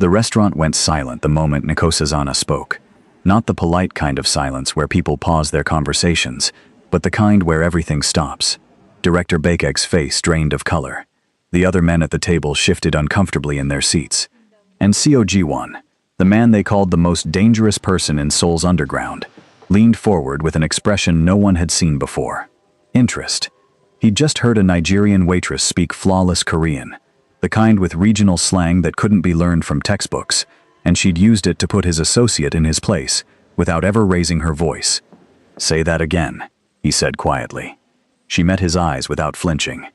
The restaurant went silent the moment Nikosazana spoke. Not the polite kind of silence where people pause their conversations, but the kind where everything stops. Director Bakek's face drained of color. The other men at the table shifted uncomfortably in their seats. And Seojiwon, the man they called the most dangerous person in Seoul's underground, leaned forward with an expression no one had seen before. Interest. He'd just heard a Nigerian waitress speak flawless Korean, the kind with regional slang that couldn't be learned from textbooks, and she'd used it to put his associate in his place, without ever raising her voice. "Say that again," he said quietly. She met his eyes without flinching.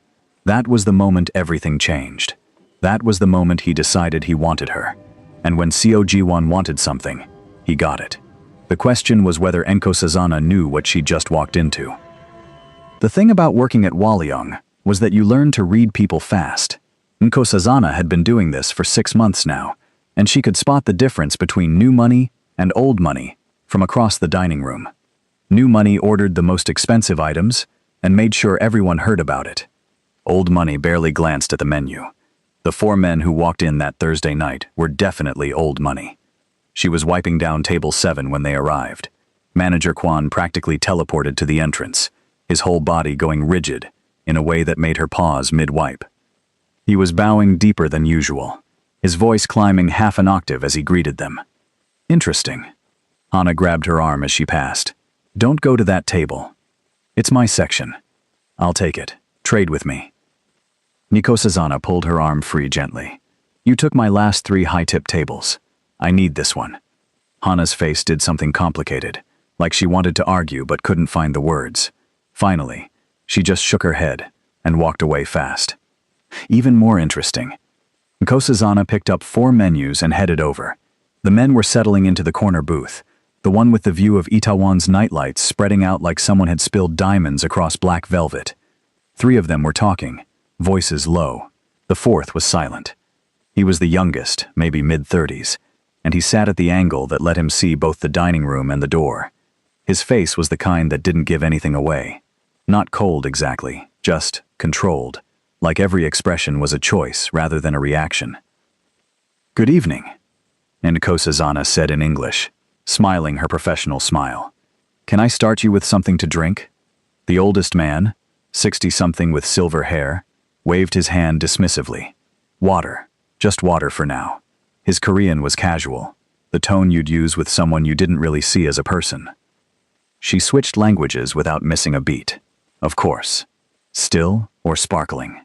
That was the moment everything changed. That was the moment he decided he wanted her. And when Seojiwon wanted something, he got it. The question was whether Nkosazana knew what she'd just walked into. The thing about working at Wallyong was that you learned to read people fast. Nkosazana had been doing this for 6 months now, and she could spot the difference between new money and old money from across the dining room. New money ordered the most expensive items and made sure everyone heard about it. Old money barely glanced at the menu. The 4 men who walked in that Thursday night were definitely old money. She was wiping down table 7 when they arrived. Manager Kwan practically teleported to the entrance, his whole body going rigid in a way that made her pause mid-wipe. He was bowing deeper than usual, his voice climbing half an octave as he greeted them. "Interesting." Hana grabbed her arm as she passed. "Don't go to that table. It's my section. I'll take it. Trade with me." Nikosazana pulled her arm free gently. "You took my last 3 high-tip tables. I need this one." Hana's face did something complicated, like she wanted to argue but couldn't find the words. Finally, she just shook her head and walked away fast. Even more interesting, Nkosazana picked up 4 menus and headed over. The men were settling into the corner booth, the one with the view of Itaewon's nightlights spreading out like someone had spilled diamonds across black velvet. 3 of them were talking, voices low. The 4th was silent. He was the youngest, maybe mid-30s, and he sat at the angle that let him see both the dining room and the door. His face was the kind that didn't give anything away. Not cold exactly, just controlled, like every expression was a choice rather than a reaction. "Good evening," Nkosazana said in English, smiling her professional smile. "Can I start you with something to drink?" The oldest man, 60-something with silver hair, waved his hand dismissively. "Water. Just water for now." His Korean was casual, the tone you'd use with someone you didn't really see as a person. She switched languages without missing a beat. Of course. Still or sparkling?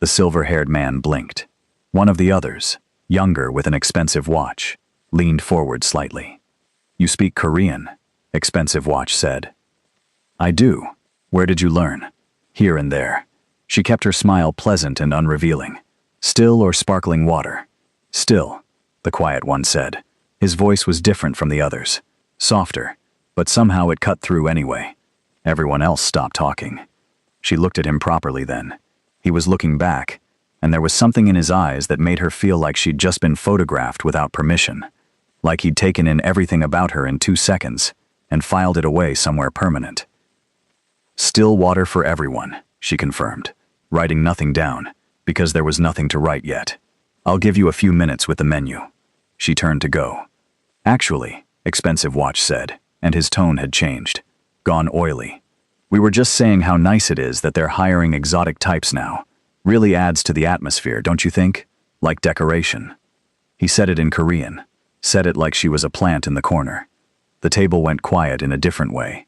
The silver-haired man blinked. One of the others, younger with an expensive watch, leaned forward slightly. "You speak Korean," Expensive Watch said. "I do. Where did you learn?" "Here and there." She kept her smile pleasant and unrevealing. "Still or sparkling water?" "Still," the quiet one said. His voice was different from the others. Softer, but somehow it cut through anyway. Everyone else stopped talking. She looked at him properly then. He was looking back, and there was something in his eyes that made her feel like she'd just been photographed without permission. Like he'd taken in everything about her in 2 seconds and filed it away somewhere permanent. "Still water for everyone," she confirmed, writing nothing down, because there was nothing to write yet. "I'll give you a few minutes with the menu." She turned to go. "Actually," Expensive Watch said, and his tone had changed. Gone oily. "We were just saying how nice it is that they're hiring exotic types now. Really adds to the atmosphere, don't you think? Like decoration." He said it in Korean, said it like she was a plant in the corner. The table went quiet in a different way.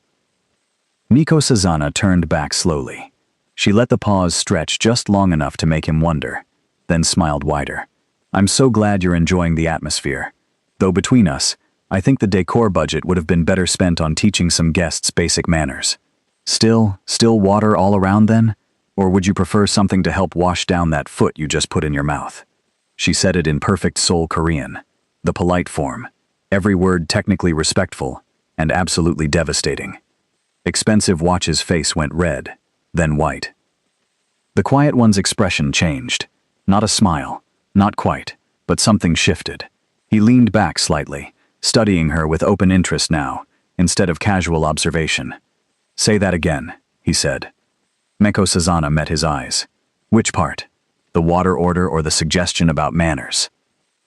Nikosazana turned back slowly. She let the pause stretch just long enough to make him wonder, then smiled wider. "I'm so glad you're enjoying the atmosphere. Though between us, I think the decor budget would have been better spent on teaching some guests basic manners. Still water all around then? Or would you prefer something to help wash down that foot you just put in your mouth?" She said it in perfect Seoul Korean, the polite form, every word technically respectful and absolutely devastating. Expensive Watch's face went red, then white. The quiet one's expression changed. Not a smile, not quite, but something shifted. He leaned back slightly, studying her with open interest now, instead of casual observation. "Say that again," he said. Nkosazana met his eyes. "Which part? The water order or the suggestion about manners?"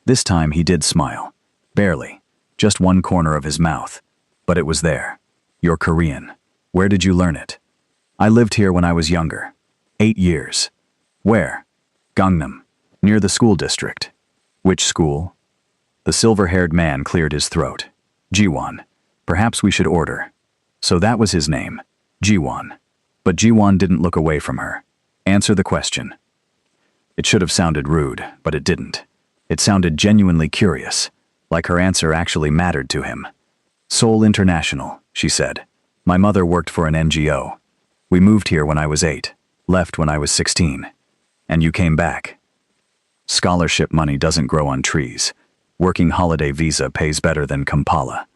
This time he did smile. Barely. Just one corner of his mouth. But it was there. You're Korean. Where did you learn it? I lived here when I was younger. 8 years. Where? Gangnam. Near the school district. Which school? The silver-haired man cleared his throat. Jiwon. Perhaps we should order. So that was his name. Jiwon. But Jiwon didn't look away from her. Answer the question. It should have sounded rude, but it didn't. It sounded genuinely curious, like her answer actually mattered to him. Seoul International, she said. My mother worked for an NGO. We moved here when I was 8, left when I was 16. And you came back. Scholarship money doesn't grow on trees. Working holiday visa pays better than Kampala.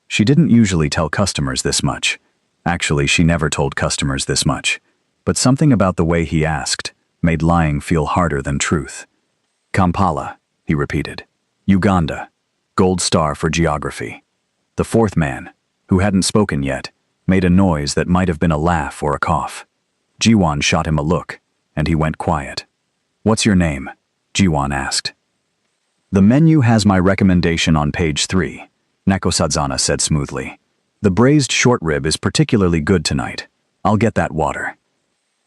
She didn't usually tell customers this much. Actually, she never told customers this much. But something about the way he asked made lying feel harder than truth. Kampala, he repeated. Uganda. Gold star for geography. The fourth man, who hadn't spoken yet, made a noise that might have been a laugh or a cough. Jiwon shot him a look, and he went quiet. What's your name? Jiwon asked. The menu has my recommendation on page 3, Nakosadzana said smoothly. The braised short rib is particularly good tonight. I'll get that water.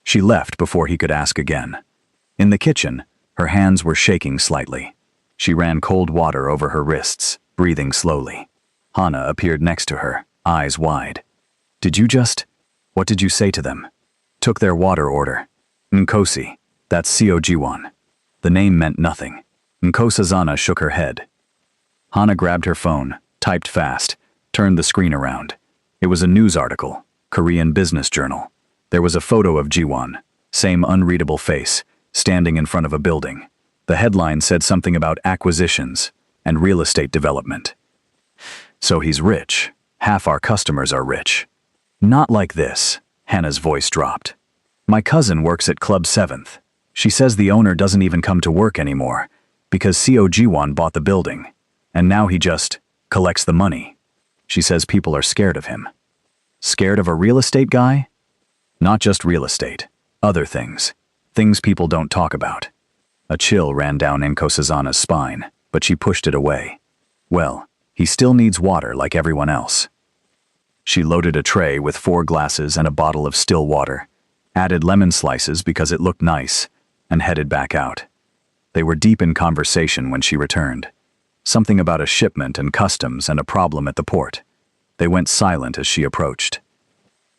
She left before he could ask again. In the kitchen, her hands were shaking slightly. She ran cold water over her wrists, breathing slowly. Hana appeared next to her, eyes wide. What did you say to them? Took their water order. Nkosi, that's Seo Jiwon. The name meant nothing. Nkosazana shook her head. Hana grabbed her phone, typed fast, turned the screen around. It was a news article, Korean Business Journal. There was a photo of Jiwon, same unreadable face, standing in front of a building. The headline said something about acquisitions and real estate development. So he's rich. Half our customers are rich. Not like this, Hannah's voice dropped. My cousin works at Club 7th. She says the owner doesn't even come to work anymore because Seo Jiwon bought the building, and now he just collects the money. She says people are scared of him. Scared of a real estate guy? Not just real estate. Other things. Things people don't talk about. A chill ran down Nkosazana's spine, but she pushed it away. Well, he still needs water like everyone else. She loaded a tray with 4 glasses and a bottle of still water, added lemon slices because it looked nice, and headed back out. They were deep in conversation when she returned. Something about a shipment and customs and a problem at the port. They went silent as she approached.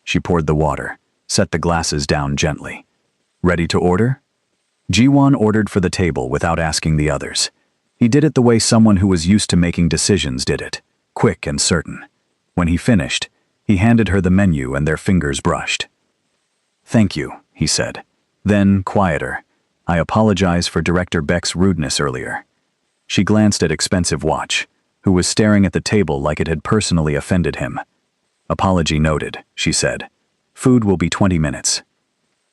She poured the water, set the glasses down gently. Ready to order? Jiwon ordered for the table without asking the others. He did it the way someone who was used to making decisions did it, quick and certain. When he finished, he handed her the menu and their fingers brushed. Thank you, he said. Then, quieter, I apologize for Director Beck's rudeness earlier. She glanced at Expensive Watch, who was staring at the table like it had personally offended him. Apology noted, she said. Food will be 20 minutes.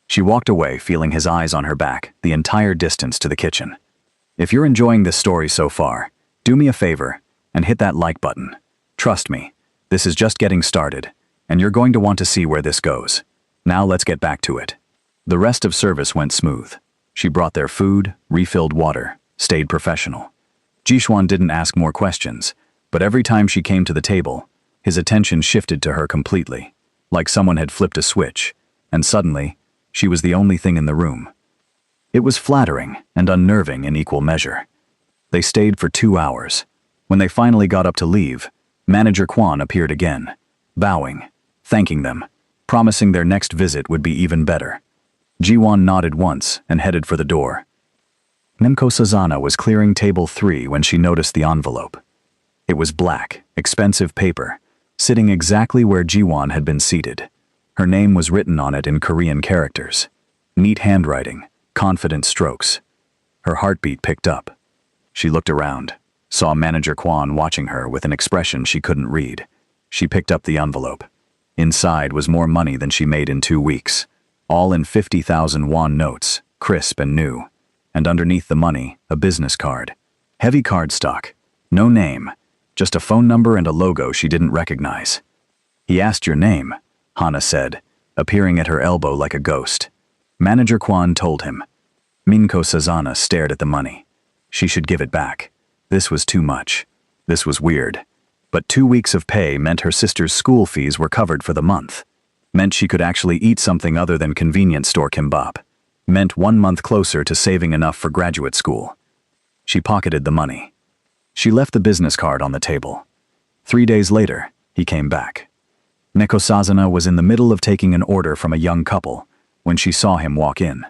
She walked away, feeling his eyes on her back the entire distance to the kitchen. If you're enjoying this story so far, do me a favor and hit that like button. Trust me, this is just getting started, and you're going to want to see where this goes. Now let's get back to it. The rest of service went smooth. She brought their food, refilled water, stayed professional. Jishwan didn't ask more questions, but every time she came to the table, his attention shifted to her completely, like someone had flipped a switch, and suddenly, she was the only thing in the room. It was flattering and unnerving in equal measure. They stayed for 2 hours. When they finally got up to leave, Manager Kwan appeared again, bowing, thanking them, promising their next visit would be even better. Jiwon nodded once and headed for the door. Nemko Sazana was clearing table 3 when she noticed the envelope. It was black, expensive paper, sitting exactly where Jiwon had been seated. Her name was written on it in Korean characters. Neat handwriting, confident strokes. Her heartbeat picked up. She looked around, saw Manager Kwan watching her with an expression she couldn't read. She picked up the envelope. Inside was more money than she made in 2 weeks, all in 50,000 won notes, crisp and new. And underneath the money, a business card. Heavy cardstock. No name, just a phone number and a logo she didn't recognize. He asked your name, Hana said, appearing at her elbow like a ghost. Manager Kwan told him. Minko Sazana stared at the money. She should give it back. This was too much. This was weird. But 2 weeks of pay meant her sister's school fees were covered for the month. Meant she could actually eat something other than convenience store kimbap. Meant 1 month closer to saving enough for graduate school. She pocketed the money. She left the business card on the table. 3 days later, he came back. Nekosazana was in the middle of taking an order from a young couple when she saw him walk in.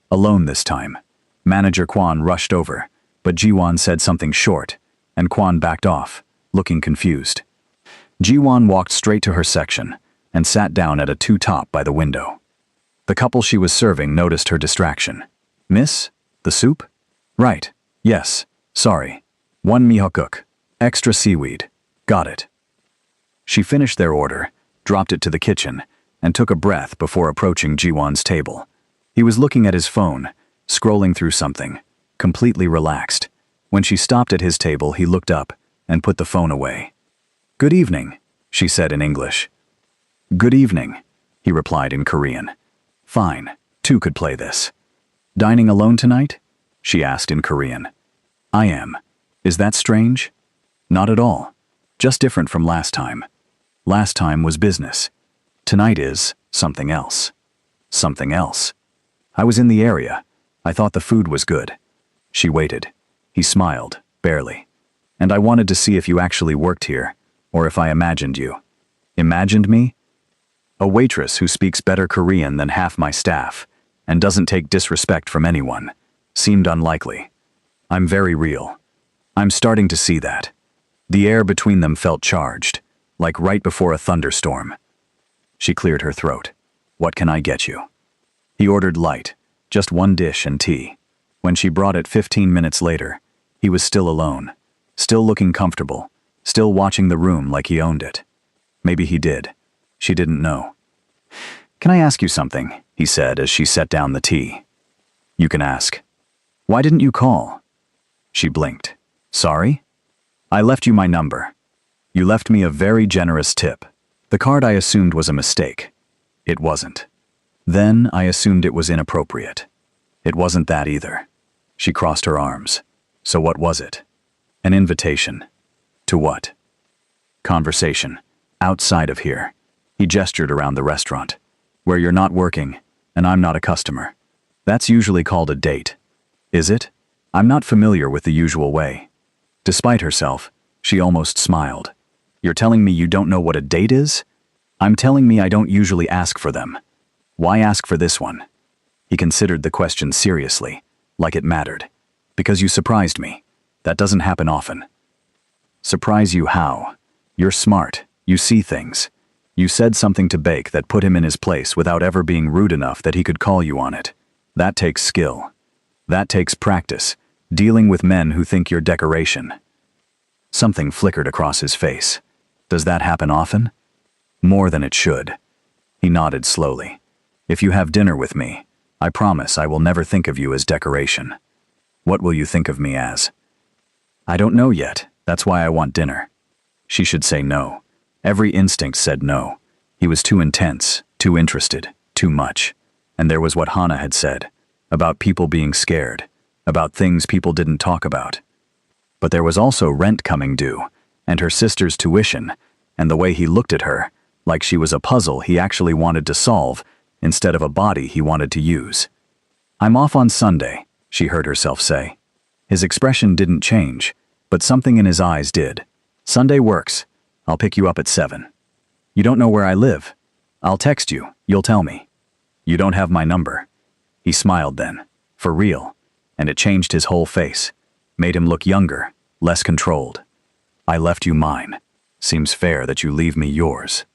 Alone this time. Manager Kwan rushed over, but Jiwon said something short, and Kwan backed off, looking confused. Jiwon walked straight to her section and sat down at a two-top by the window. The couple she was serving noticed her distraction. "Miss? The soup?" "Right. Yes. Sorry. 1 mihokuk. Extra seaweed. Got it." She finished their order, dropped it to the kitchen, and took a breath before approaching Jiwon's table. He was looking at his phone, scrolling through something, completely relaxed. When she stopped at his table, he looked up and put the phone away. "Good evening," she said in English. "Good evening," he replied in Korean. "Fine, two could play this." "Dining alone tonight?" she asked in Korean. "I am. Is that strange?" "Not at all. Just different from last time. Last time was business. Tonight is something else." "Something else?" "I was in the area. I thought the food was good." She waited. He smiled, barely. "And I wanted to see if you actually worked here, or if I imagined you." "Imagined me?" "A waitress who speaks better Korean than half my staff, and doesn't take disrespect from anyone. Seemed unlikely. I'm very real. I'm starting to see that." The air between them felt charged, like right before a thunderstorm. She cleared her throat. "What can I get you?" He ordered light, just 1 dish and tea. When she brought it 15 minutes later, he was still alone, still looking comfortable, still watching the room like he owned it. Maybe he did. She didn't know. "Can I ask you something?" he said as she set down the tea. "You can ask." "Why didn't you call?" She blinked. "Sorry? I left you my number. You left me a very generous tip. The card I assumed was a mistake. It wasn't. Then I assumed it was inappropriate. It wasn't that either." She crossed her arms. "So what was it?" "An invitation." "To what?" "Conversation. Outside of here." He gestured around the restaurant. "Where you're not working, and I'm not a customer. That's usually called a date." "Is it?" "I'm not familiar with the usual way." Despite herself, she almost smiled. "You're telling me you don't know what a date is?" "I'm telling me I don't usually ask for them." "Why ask for this one?" He considered the question seriously, like it mattered. "Because you surprised me. That doesn't happen often." "Surprise you how?" "You're smart. You see things. You said something to Bake that put him in his place without ever being rude enough that he could call you on it. That takes skill. That takes practice, dealing with men who think you're decoration." Something flickered across his face. "Does that happen often?" "More than it should." He nodded slowly. "If you have dinner with me, I promise I will never think of you as decoration." "What will you think of me as?" "I don't know yet. That's why I want dinner." She should say no. Every instinct said no. He was too intense, too interested, too much. And there was what Hana had said, about people being scared, about things people didn't talk about. But there was also rent coming due, and her sister's tuition, and the way he looked at her, like she was a puzzle he actually wanted to solve, instead of a body he wanted to use. "I'm off on Sunday," she heard herself say. His expression didn't change, but something in his eyes did. "Sunday works. I'll pick you up at 7. "You don't know where I live?" "I'll text you. You'll tell me." "You don't have my number." He smiled then. For real. And it changed his whole face. Made him look younger, less controlled. "I left you mine. Seems fair that you leave me yours."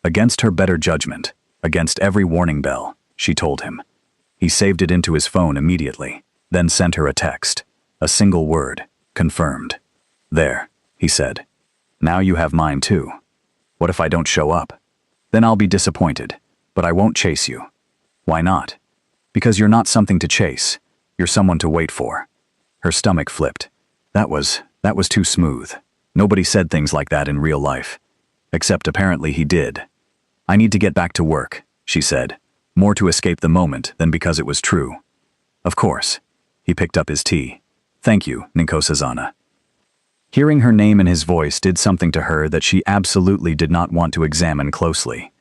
Against her better judgment, against every warning bell, she told him. He saved it into his phone immediately, then sent her a text. A single word. Confirmed. "There," he said. "Now you have mine too. What if I don't show up?" "Then I'll be disappointed, but I won't chase you." "Why not?" "Because you're not something to chase. You're someone to wait for." Her stomach flipped. That was too smooth. Nobody said things like that in real life. Except apparently he did. "I need to get back to work," she said, more to escape the moment than because it was true. "Of course." He picked up his tea. "Thank you, Ninkosazana." Hearing her name in his voice did something to her that she absolutely did not want to examine closely.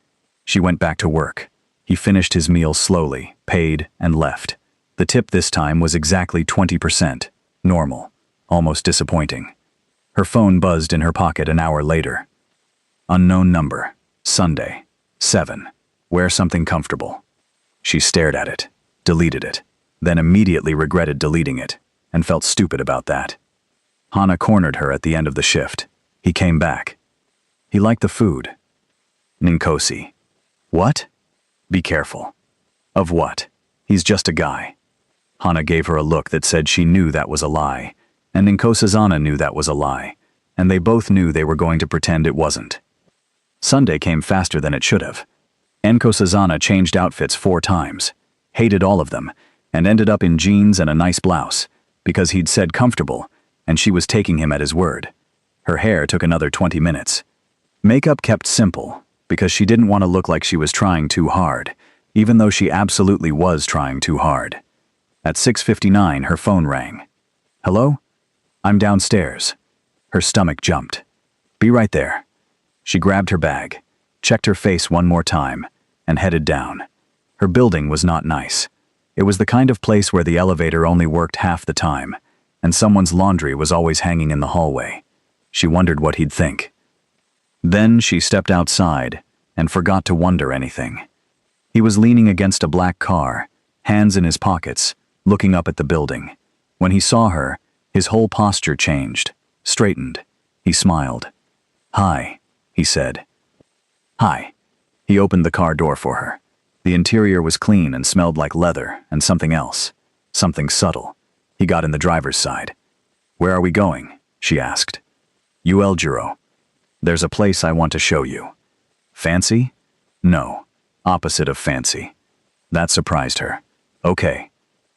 She went back to work. He finished his meal slowly, paid, and left. The tip this time was exactly 20%. Normal. Almost disappointing. Her phone buzzed in her pocket an hour later. Unknown number. Sunday. 7. Wear something comfortable. She stared at it, deleted it, then immediately regretted deleting it, and felt stupid about that. Hana cornered her at the end of the shift. He came back. He liked the food. Ninkosi. What? Be careful. Of what? He's just a guy. Hana gave her a look that said she knew that was a lie, and Ninkosazana knew that was a lie, and they both knew they were going to pretend it wasn't. Sunday came faster than it should have. Nkosazana changed outfits 4 times, hated all of them, and ended up in jeans and a nice blouse, because he'd said comfortable, and she was taking him at his word. Her hair took another 20 minutes. Makeup kept simple, because she didn't want to look like she was trying too hard, even though she absolutely was trying too hard. At 6:59, her phone rang. Hello? I'm downstairs. Her stomach jumped. Be right there. She grabbed her bag, checked her face one more time, and headed down. Her building was not nice. It was the kind of place where the elevator only worked half the time, and someone's laundry was always hanging in the hallway. She wondered what he'd think. Then she stepped outside and forgot to wonder anything. He was leaning against a black car, hands in his pockets, looking up at the building. When he saw her, his whole posture changed, straightened. He smiled. Hi, he said. Hi. He opened the car door for her. The interior was clean and smelled like leather and something else, something subtle. He got in the driver's side. Where are we going? She asked. Ueljiro. There's a place I want to show you. Fancy? No. Opposite of fancy. That surprised her. Okay.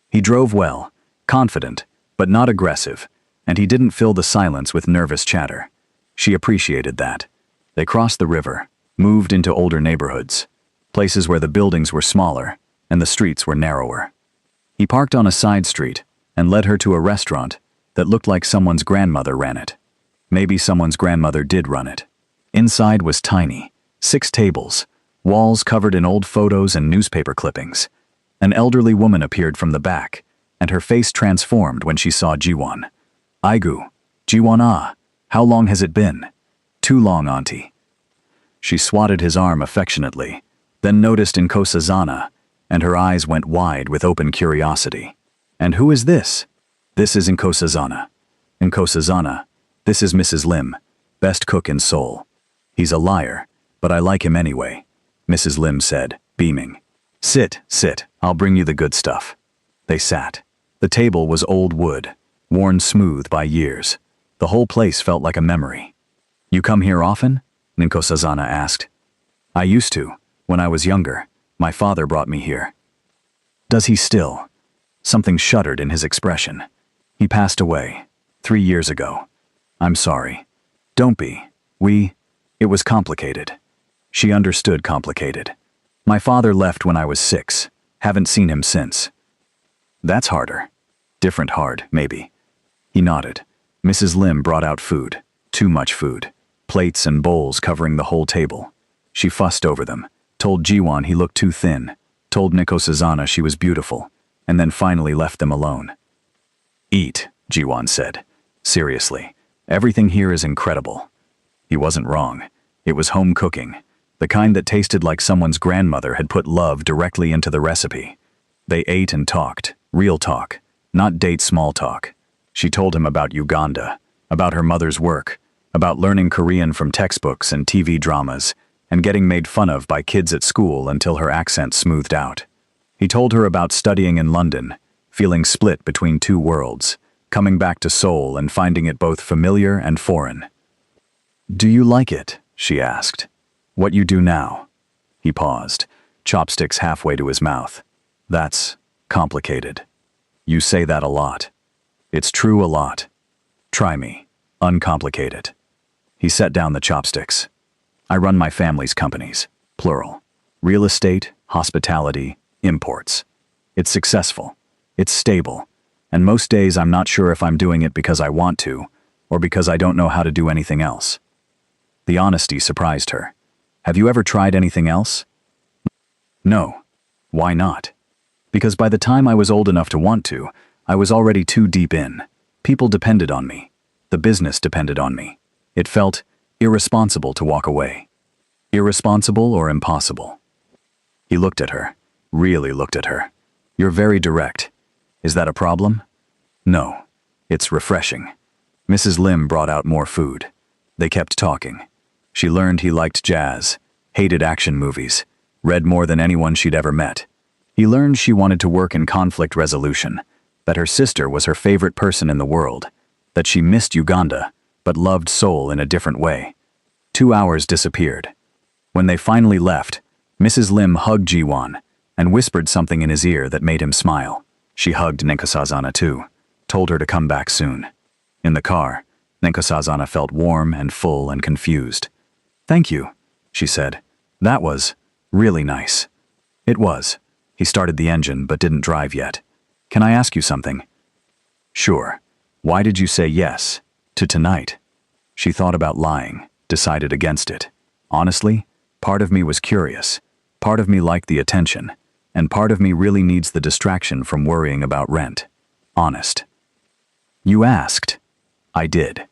He drove well, confident, but not aggressive, and he didn't fill the silence with nervous chatter. She appreciated that. They crossed the river, moved into older neighborhoods, places where the buildings were smaller and the streets were narrower. He parked on a side street and led her to a restaurant that looked like someone's grandmother ran it. Maybe someone's grandmother did run it. Inside was tiny, 6 tables, walls covered in old photos and newspaper clippings. An elderly woman appeared from the back, and her face transformed when she saw Jiwon. Aigu, Jiwon-ah, how long has it been? Too long, auntie. She swatted his arm affectionately, then noticed Nkosazana, and her eyes went wide with open curiosity. And who is this? This is Nkosazana. Nkosazana, this is Mrs. Lim, best cook in Seoul. He's a liar, but I like him anyway, Mrs. Lim said, beaming. Sit, sit, I'll bring you the good stuff. They sat. The table was old wood, worn smooth by years. The whole place felt like a memory. You come here often? Nkosazana asked. I used to, when I was younger. My father brought me here. Does he still? Something shuddered in his expression. He passed away 3 years ago. I'm sorry. Don't be. It was complicated. She understood complicated. My father left when I was 6. Haven't seen him since. That's harder. Different hard, maybe. He nodded. Mrs. Lim brought out food. Too much food. Plates and bowls covering the whole table. She fussed over them, told Jiwon he looked too thin, told Nkosazana she was beautiful, and then finally left them alone. Eat, Jiwon said. Seriously, everything here is incredible. He wasn't wrong. It was home cooking, the kind that tasted like someone's grandmother had put love directly into the recipe. They ate and talked, real talk, not date small talk. She told him about Uganda, about her mother's work, about learning Korean from textbooks and TV dramas, and getting made fun of by kids at school until her accent smoothed out. He told her about studying in London, feeling split between 2 worlds, coming back to Seoul and finding it both familiar and foreign. Do you like it? She asked. What you do now? He paused, chopsticks halfway to his mouth. That's complicated. You say that a lot. It's true a lot. Try me. Uncomplicate. He set down the chopsticks. I run my family's companies, plural. Real estate, hospitality, imports. It's successful. It's stable. And most days I'm not sure if I'm doing it because I want to, Or because I don't know how to do anything else? The honesty surprised her. Have you ever tried anything else? No. Why not? Because by the time I was old enough to want to, I was already too deep in. People depended on me. The business depended on me. It felt irresponsible to walk away. Irresponsible or impossible? He looked at her, really looked at her. You're very direct. Is that a problem? No. It's refreshing. Mrs. Lim brought out more food. They kept talking. She learned he liked jazz, hated action movies, read more than anyone she'd ever met. He learned she wanted to work in conflict resolution, that her sister was her favorite person in the world, that she missed Uganda, but loved Seoul in a different way. 2 hours disappeared. When they finally left, Mrs. Lim hugged Jiwon and whispered something in his ear that made him smile. She hugged Nkosazana too, told her to come back soon. In the car, Nkosazana felt warm and full and confused. Thank you, she said. That was really nice. It was. He started the engine but didn't drive yet. Can I ask you something? Sure. Why did you say yes to tonight? She thought about lying, decided against it. Honestly, part of me was curious. Part of me liked the attention. And part of me really needs the distraction from worrying about rent. Honest. You asked. I did.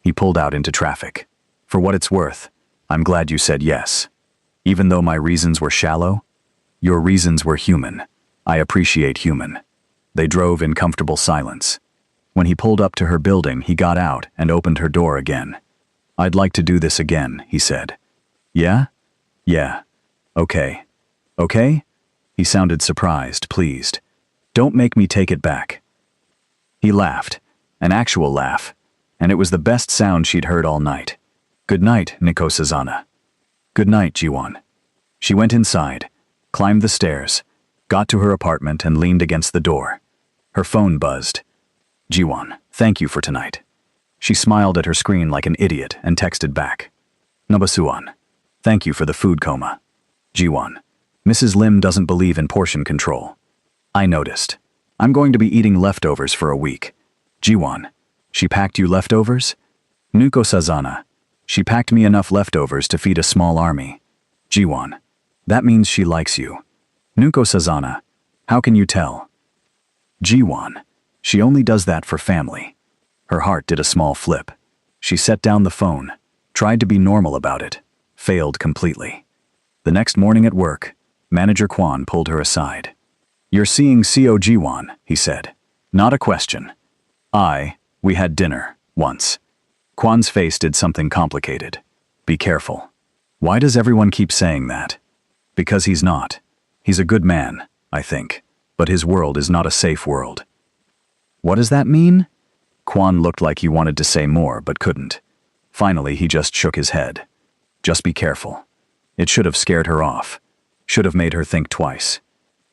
He pulled out into traffic. For what it's worth, I'm glad you said yes. Even though my reasons were shallow, your reasons were human. I appreciate human. They drove in comfortable silence. When he pulled up to her building, he got out and opened her door again. I'd like to do this again, he said. Yeah? Yeah. Okay. Okay? He sounded surprised, pleased. Don't make me take it back. He laughed, an actual laugh, and it was the best sound she'd heard all night. Good night, Nkosazana. Good night, Jiwon. She went inside, climbed the stairs, got to her apartment and leaned against the door. Her phone buzzed. Jiwon, thank you for tonight. She smiled at her screen like an idiot and texted back. Nobasuan, thank you for the food coma. Jiwon, Mrs. Lim doesn't believe in portion control. I noticed. I'm going to be eating leftovers for a week. Jiwon, she packed you leftovers? Nkosazana, she packed me enough leftovers to feed a small army. Jiwon, that means she likes you. Nkosazana, how can you tell? Jiwon, she only does that for family. Her heart did a small flip. She set down the phone, tried to be normal about it, failed completely. The next morning at work, Manager Kwon pulled her aside. You're seeing CO Jiwon, he said. Not a question. We had dinner, once. Kwon's face did something complicated. Be careful. Why does everyone keep saying that? Because he's not. He's a good man, I think, but his world is not a safe world. What does that mean? Kwon looked like he wanted to say more but couldn't. Finally, he just shook his head. Just be careful. It should have scared her off. Should have made her think twice.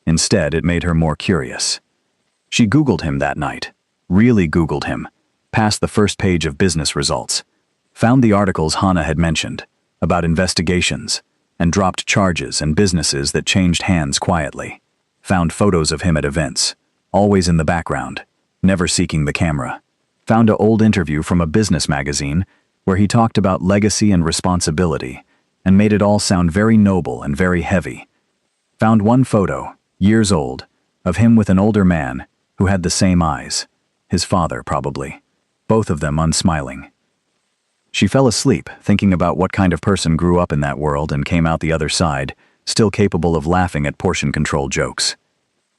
Instead, it made her more curious. She Googled him that night. Really Googled him. Passed the first page of business results. Found the articles Hana had mentioned about investigations and dropped charges and businesses that changed hands quietly. Found photos of him at events, always in the background, never seeking the camera. Found an old interview from a business magazine where he talked about legacy and responsibility and made it all sound very noble and very heavy. Found one photo, years old, of him with an older man who had the same eyes. His father, probably. Both of them unsmiling. She fell asleep, thinking about what kind of person grew up in that world and came out the other side, still capable of laughing at portion control jokes.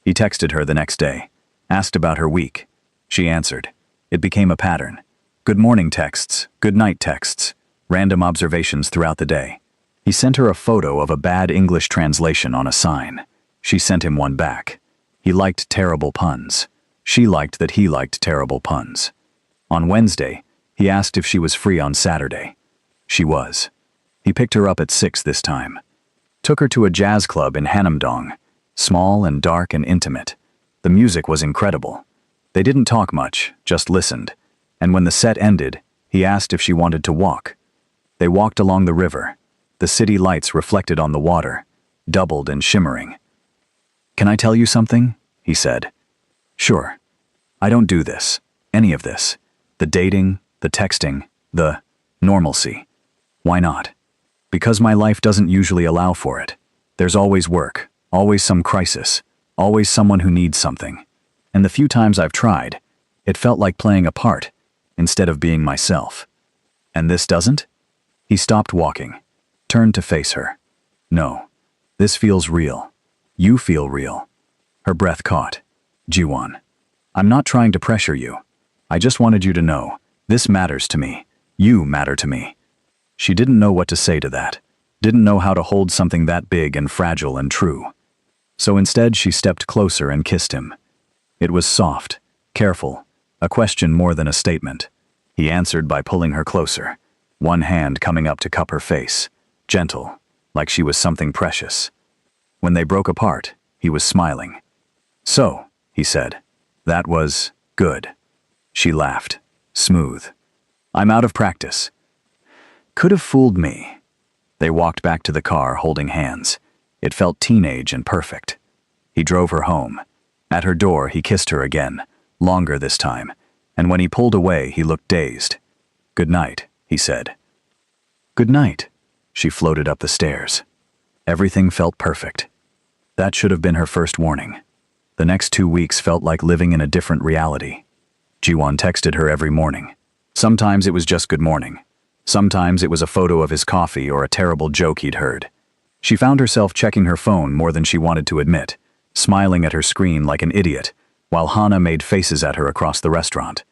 He texted her the next day, asked about her week. She answered. It became a pattern. Good morning texts, good night texts, random observations throughout the day. He sent her a photo of a bad English translation on a sign. She sent him one back. He liked terrible puns. She liked that he liked terrible puns. On Wednesday, he asked if she was free on Saturday. She was. He picked her up at 6 this time. Took her to a jazz club in Hanamdong, small and dark and intimate. The music was incredible. They didn't talk much, just listened. And when the set ended, he asked if she wanted to walk. They walked along the river. The city lights reflected on the water, doubled and shimmering. Can I tell you something? He said. Sure. I don't do this. Any of this. The dating, The texting, the normalcy. Why not? Because my life doesn't usually allow for it. There's always work, always some crisis, always someone who needs something. And the few times I've tried, it felt like playing a part instead of being myself. And this doesn't? He stopped walking, turned to face her. No, this feels real. You feel real. Her breath caught. Jiwon, I'm not trying to pressure you. I just wanted you to know, this matters to me. You matter to me. She didn't know what to say to that, didn't know how to hold something that big and fragile and true. So instead she stepped closer and kissed him. It was soft, careful, a question more than a statement. He answered by pulling her closer, one hand coming up to cup her face, gentle, like she was something precious. When they broke apart, he was smiling. So, he said, that was good. She laughed, smooth. I'm out of practice. Could have fooled me. They walked back to the car holding hands. It felt teenage and perfect. He drove her home. At her door, he kissed her again, longer this time, and when he pulled away, he looked dazed. Good night, he said. Good night. She floated up the stairs. Everything felt perfect. That should have been her first warning. The next 2 weeks felt like living in a different reality. Jiwon texted her every morning. Sometimes it was just good morning. Sometimes it was a photo of his coffee or a terrible joke he'd heard. She found herself checking her phone more than she wanted to admit, smiling at her screen like an idiot, while Hana made faces at her across the restaurant.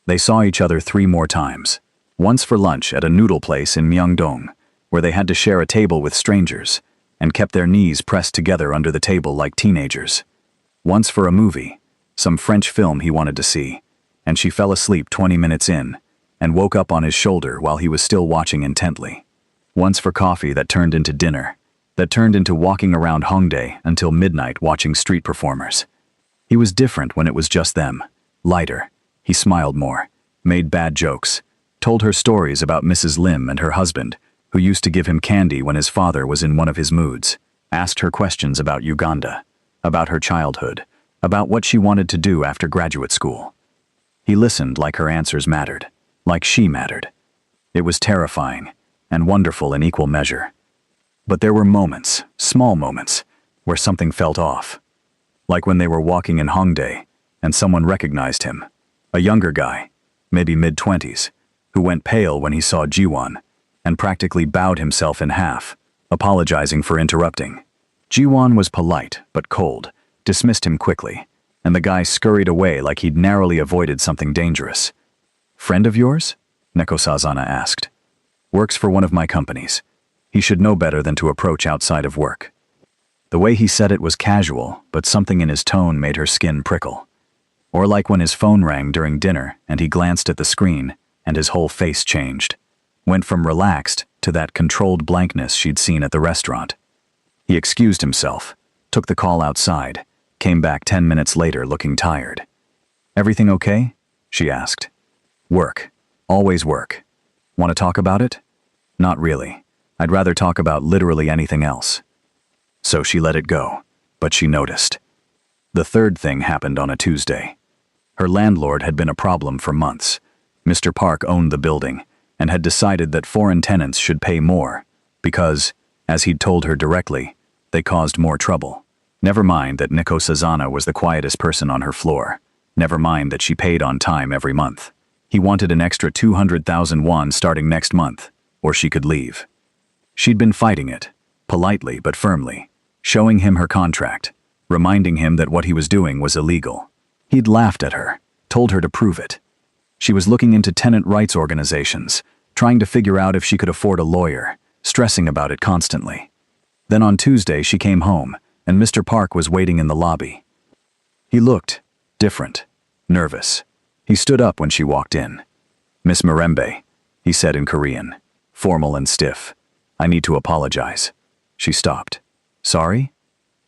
They saw each other 3 more times. Once for lunch at a noodle place in Myeongdong, where they had to share a table with strangers, and kept their knees pressed together under the table like teenagers. Once for a movie, some French film he wanted to see, and she fell asleep 20 minutes in, and woke up on his shoulder while he was still watching intently. Once for coffee that turned into dinner, that turned into walking around Hongdae until midnight watching street performers. He was different when it was just them, lighter. He smiled more, made bad jokes, told her stories about Mrs. Lim and her husband, who used to give him candy when his father was in one of his moods, asked her questions about Uganda, about her childhood, about what she wanted to do after graduate school. He listened like her answers mattered, like she mattered. It was terrifying and wonderful in equal measure. But there were moments, small moments, where something felt off. Like when they were walking in Hongdae and someone recognized him, a younger guy, maybe mid-20s, who went pale when he saw Jiwon and practically bowed himself in half, apologizing for interrupting. Jiwon was polite but cold, dismissed him quickly, and the guy scurried away like he'd narrowly avoided something dangerous. Friend of yours? Neko-sazana asked. Works for one of my companies. He should know better than to approach outside of work. The way he said it was casual, but something in his tone made her skin prickle. Or like when his phone rang during dinner and he glanced at the screen and his whole face changed. Went from relaxed to that controlled blankness she'd seen at the restaurant. He excused himself, took the call outside, came back 10 minutes later looking tired. Everything okay? She asked. Work. Always work. Want to talk about it? Not really. I'd rather talk about literally anything else. So she let it go, but she noticed. The third thing happened on a Tuesday. Her landlord had been a problem for months. Mr. Park owned the building and had decided that foreign tenants should pay more because, as he'd told her directly, they caused more trouble. Never mind that Neko-sazana was the quietest person on her floor. Never mind that she paid on time every month. He wanted an extra 200,000 won starting next month, or she could leave. She'd been fighting it, politely but firmly, showing him her contract, reminding him that what he was doing was illegal. He'd laughed at her, told her to prove it. She was looking into tenant rights organizations, trying to figure out if she could afford a lawyer, stressing about it constantly. Then on Tuesday she came home, and Mr. Park was waiting in the lobby. He looked different, nervous. He stood up when she walked in. Miss Mirembe, he said in Korean, formal and stiff. I need to apologize. She stopped. Sorry?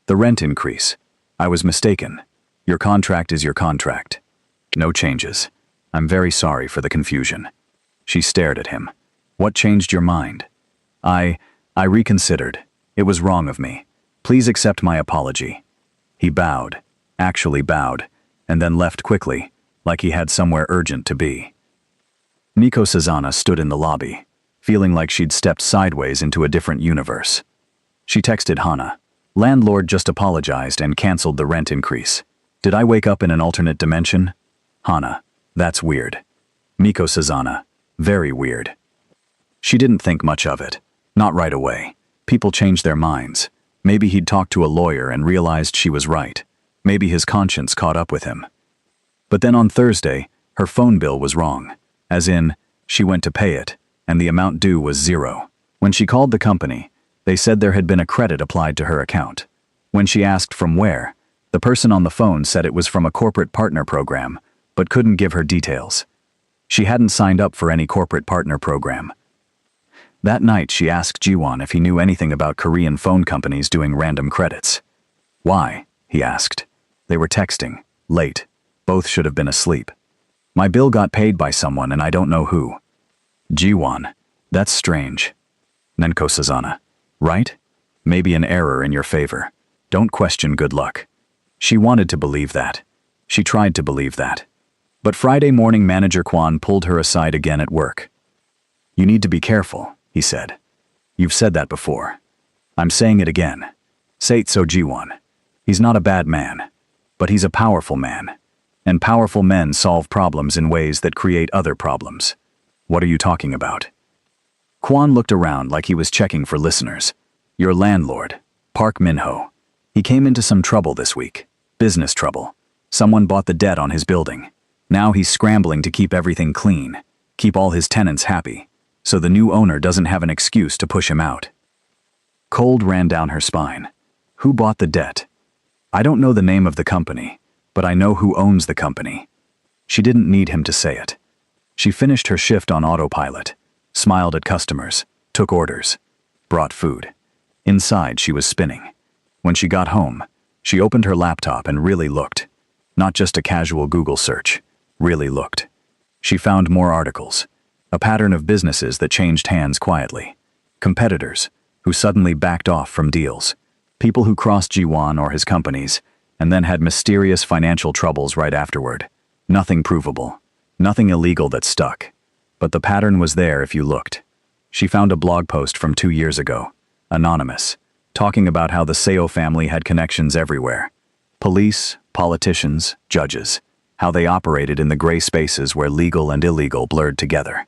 The rent increase. I was mistaken. Your contract is your contract. No changes. I'm very sorry for the confusion. She stared at him. What changed your mind? I reconsidered. It was wrong of me. Please accept my apology. He bowed, actually bowed, and then left quickly, like he had somewhere urgent to be. Miko Sazana stood in the lobby, feeling like she'd stepped sideways into a different universe. She texted Hana. Landlord just apologized and canceled the rent increase. Did I wake up in an alternate dimension? Hana. That's weird. Miko Sazana. Very weird. She didn't think much of it. Not right away. People change their minds. Maybe he'd talked to a lawyer and realized she was right. Maybe his conscience caught up with him. But then on Thursday, her phone bill was wrong. As in, she went to pay it, and the amount due was 0. When she called the company, they said there had been a credit applied to her account. When she asked from where, the person on the phone said it was from a corporate partner program, but couldn't give her details. She hadn't signed up for any corporate partner program. That night she asked Jiwon if he knew anything about Korean phone companies doing random credits. Why? He asked. They were texting, late. Both should have been asleep. My bill got paid by someone and I don't know who. Jiwon. That's strange. Nenko Sazana. Right? Maybe an error in your favor. Don't question good luck. She wanted to believe that. She tried to believe that. But Friday morning manager Kwon pulled her aside again at work. You need to be careful, he said. You've said that before. I'm saying it again. Say it so Jiwon. He's not a bad man. But he's a powerful man. And powerful men solve problems in ways that create other problems. What are you talking about? Kwon looked around like he was checking for listeners. Your landlord, Park Min-ho. He came into some trouble this week. Business trouble. Someone bought the debt on his building. Now he's scrambling to keep everything clean, keep all his tenants happy, so the new owner doesn't have an excuse to push him out. Cold ran down her spine. Who bought the debt? I don't know the name of the company, but I know who owns the company. She didn't need him to say it. She finished her shift on autopilot, smiled at customers, took orders, brought food. Inside, she was spinning. When she got home, she opened her laptop and really looked. Not just a casual Google search, really looked. She found more articles, a pattern of businesses that changed hands quietly, competitors who suddenly backed off from deals, people who crossed Jiwon or his companies and then had mysterious financial troubles right afterward. Nothing provable, nothing illegal that stuck. But the pattern was there if you looked. She found a blog post from 2 years ago, anonymous, talking about how the Seo family had connections everywhere. Police, politicians, judges, how they operated in the gray spaces where legal and illegal blurred together.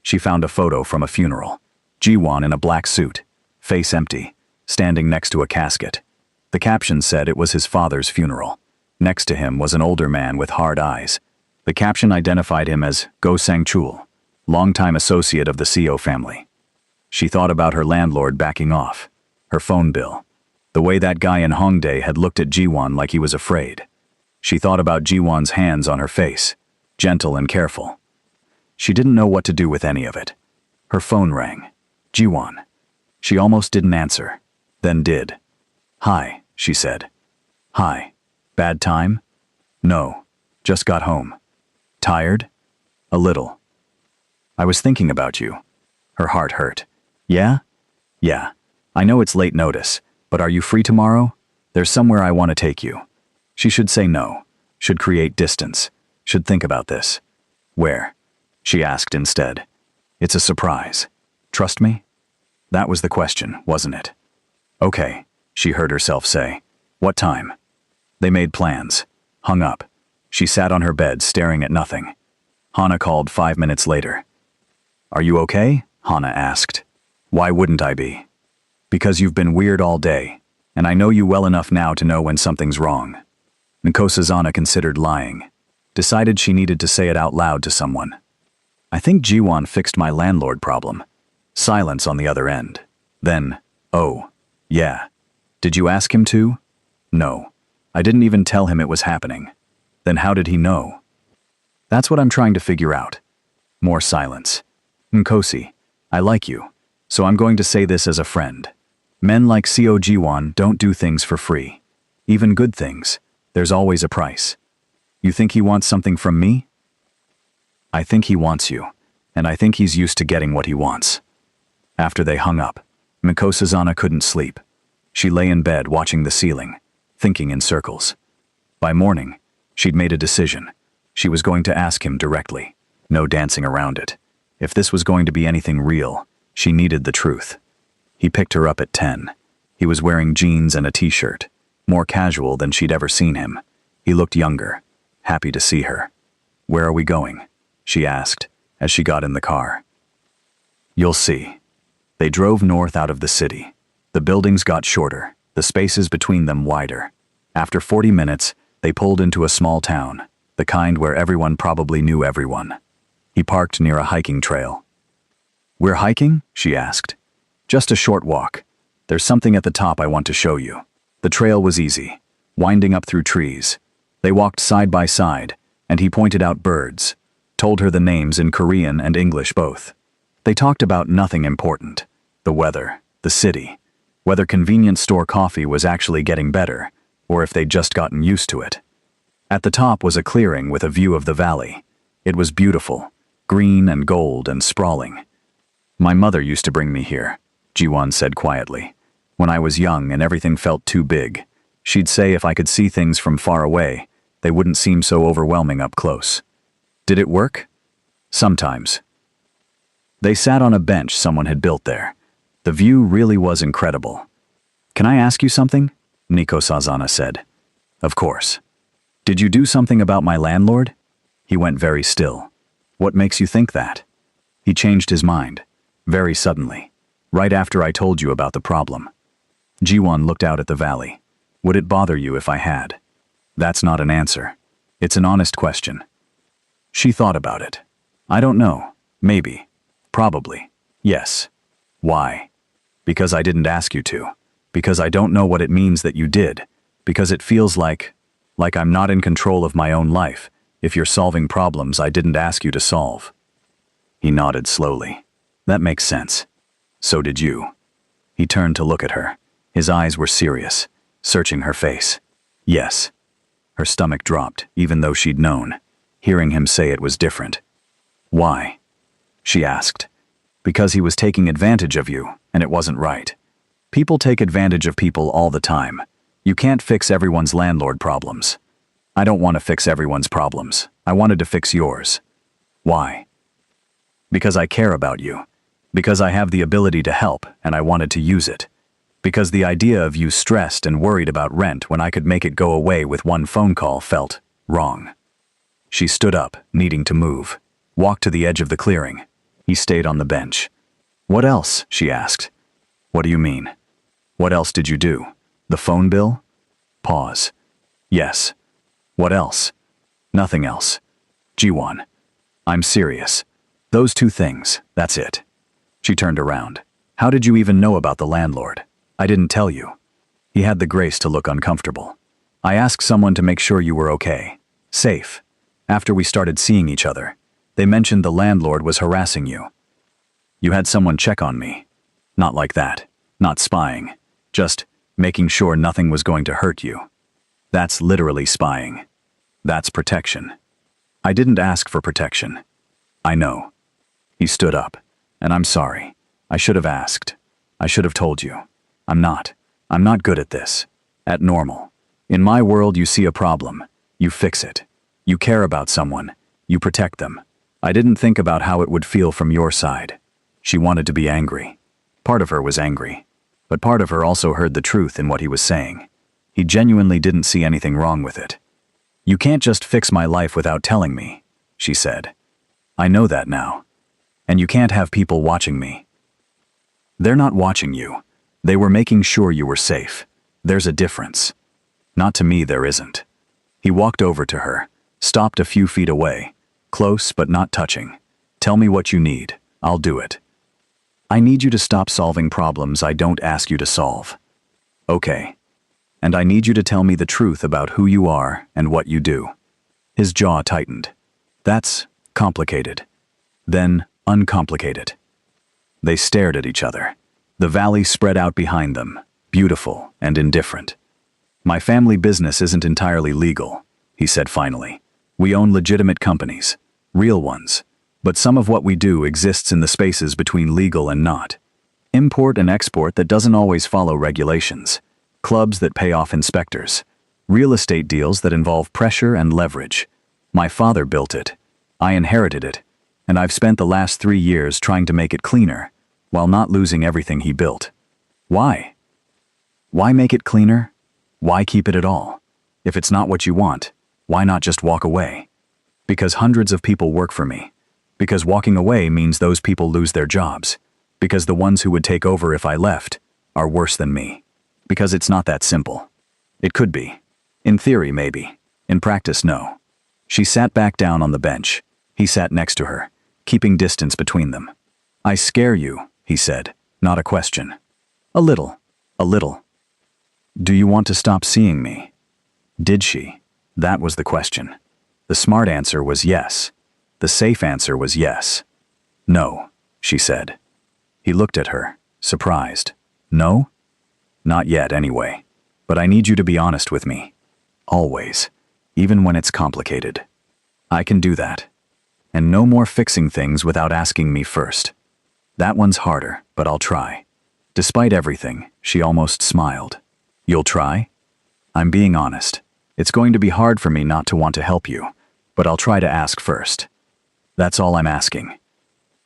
She found a photo from a funeral. Jiwon in a black suit, face empty, standing next to a casket. The caption said it was his father's funeral. Next to him was an older man with hard eyes. The caption identified him as Go Sang-chul, longtime associate of the Seo family. She thought about her landlord backing off, her phone bill, the way that guy in Hongdae had looked at Jiwon like he was afraid. She thought about Jiwon's hands on her face, gentle and careful. She didn't know what to do with any of it. Her phone rang. Jiwon. She almost didn't answer, then did. Hi, she said. Hi. Bad time? No. Just got home. Tired? A little. I was thinking about you. Her heart hurt. Yeah? Yeah. I know it's late notice, but are you free tomorrow? There's somewhere I want to take you. She should say no, should create distance, should think about this. Where? She asked instead. It's a surprise. Trust me? That was the question, wasn't it? Okay, she heard herself say. What time? They made plans. Hung up. She sat on her bed staring at nothing. Hana called 5 minutes later. Are you okay? Hana asked. Why wouldn't I be? Because you've been weird all day, and I know you well enough now to know when something's wrong. Nkosazana considered lying, decided she needed to say it out loud to someone. I think Jiwon fixed my landlord problem. Silence on the other end. Then, oh, yeah. Did you ask him to? No. I didn't even tell him it was happening. Then how did he know? That's what I'm trying to figure out. More silence. Nkosi, I like you, so I'm going to say this as a friend. Men like Seo Jiwon don't do things for free. Even good things. There's always a price. You think he wants something from me? I think he wants you, and I think he's used to getting what he wants. After they hung up, Miko Sazana couldn't sleep. She lay in bed watching the ceiling, thinking in circles. By morning, she'd made a decision. She was going to ask him directly. No dancing around it. If this was going to be anything real, she needed the truth. He picked her up at 10. He was wearing jeans and a t-shirt, more casual than she'd ever seen him. He looked younger, happy to see her. "Where are we going?" she asked, as she got in the car. "You'll see." They drove north out of the city. The buildings got shorter, the spaces between them wider. After 40 minutes, they pulled into a small town, the kind where everyone probably knew everyone. He parked near a hiking trail. "We're hiking?" she asked. "Just a short walk. There's something at the top I want to show you." The trail was easy, winding up through trees. They walked side by side, and he pointed out birds, told her the names in Korean and English both. They talked about nothing important: the weather, the city, whether convenience store coffee was actually getting better, or if they'd just gotten used to it. At the top was a clearing with a view of the valley. It was beautiful, green and gold and sprawling. "My mother used to bring me here," Ji-won said quietly. "When I was young and everything felt too big, she'd say if I could see things from far away, they wouldn't seem so overwhelming up close." "Did it work?" "Sometimes." They sat on a bench someone had built there. The view really was incredible. "Can I ask you something?" Nico Sazana said. "Of course." "Did you do something about my landlord?" He went very still. "What makes you think that?" He changed his mind, very suddenly, right after I told you about the problem. Ji-won looked out at the valley. "Would it bother you if I had?" "That's not an answer. It's an honest question." She thought about it. "I don't know. Maybe. Probably. Yes." "Why?" "Because I didn't ask you to. Because I don't know what it means that you did. Because it feels like I'm not in control of my own life if you're solving problems I didn't ask you to solve." He nodded slowly. "That makes sense. So did you." He turned to look at her. His eyes were serious, searching her face. "Yes." Her stomach dropped, even though she'd known. Hearing him say it was different. "Why?" she asked. "Because he was taking advantage of you, and it wasn't right. People take advantage of people all the time. You can't fix everyone's landlord problems. I don't want to fix everyone's problems. I wanted to fix yours." "Why?" "Because I care about you. Because I have the ability to help, and I wanted to use it. Because the idea of you stressed and worried about rent when I could make it go away with one phone call felt wrong." She stood up, needing to move, walked to the edge of the clearing. He stayed on the bench. "What else?" she asked. "What do you mean? What else did you do? The phone bill?" Pause. "Yes." "What else?" "Nothing else." "Ji-won, I'm serious. Those two things, that's it." She turned around. "How did you even know about the landlord?" "I didn't tell you." He had the grace to look uncomfortable. "I asked someone to make sure you were okay. Safe. After we started seeing each other, they mentioned the landlord was harassing you. You had someone check on me. Not like that. Not spying. Just making sure nothing was going to hurt you. That's literally spying. That's protection. I didn't ask for protection." "I know." He stood up. "And I'm sorry. I should have asked. I should have told you. I'm not good at this. At normal. In my world, you see a problem. You fix it. You care about someone. You protect them. I didn't think about how it would feel from your side." She wanted to be angry. Part of her was angry. But part of her also heard the truth in what he was saying. He genuinely didn't see anything wrong with it. "You can't just fix my life without telling me," she said. "I know that now. And you can't have people watching me." "They're not watching you. They were making sure you were safe. There's a difference." "Not to me, there isn't." He walked over to her, stopped a few feet away, close but not touching. "Tell me what you need. I'll do it. I need you to stop solving problems I don't ask you to solve." "Okay. And I need you to tell me the truth about who you are and what you do." His jaw tightened. "That's complicated." "Then uncomplicate it." They stared at each other. The valley spread out behind them, beautiful and indifferent. "My family business isn't entirely legal," he said finally. "We own legitimate companies, real ones. But some of what we do exists in the spaces between legal and not. Import and export that doesn't always follow regulations. Clubs that pay off inspectors. Real estate deals that involve pressure and leverage. My father built it. I inherited it. And I've spent the last 3 years trying to make it cleaner, while not losing everything he built. Why? Why make it cleaner? Why keep it at all? If it's not what you want, why not just walk away? Because hundreds of people work for me. Because walking away means those people lose their jobs. Because the ones who would take over if I left are worse than me. Because it's not that simple. It could be. In theory, maybe. In practice, no. She sat back down on the bench. He sat next to her, keeping distance between them. I scare you, he said, not a question. A little. A little. Do you want to stop seeing me? Did she? That was the question. The smart answer was yes. The safe answer was yes. No, she said. He looked at her, surprised. No? Not yet, anyway. But I need you to be honest with me. Always. Even when it's complicated. I can do that. And no more fixing things without asking me first. That one's harder, but I'll try. Despite everything, she almost smiled. You'll try? I'm being honest. It's going to be hard for me not to want to help you, but I'll try to ask first. That's all I'm asking.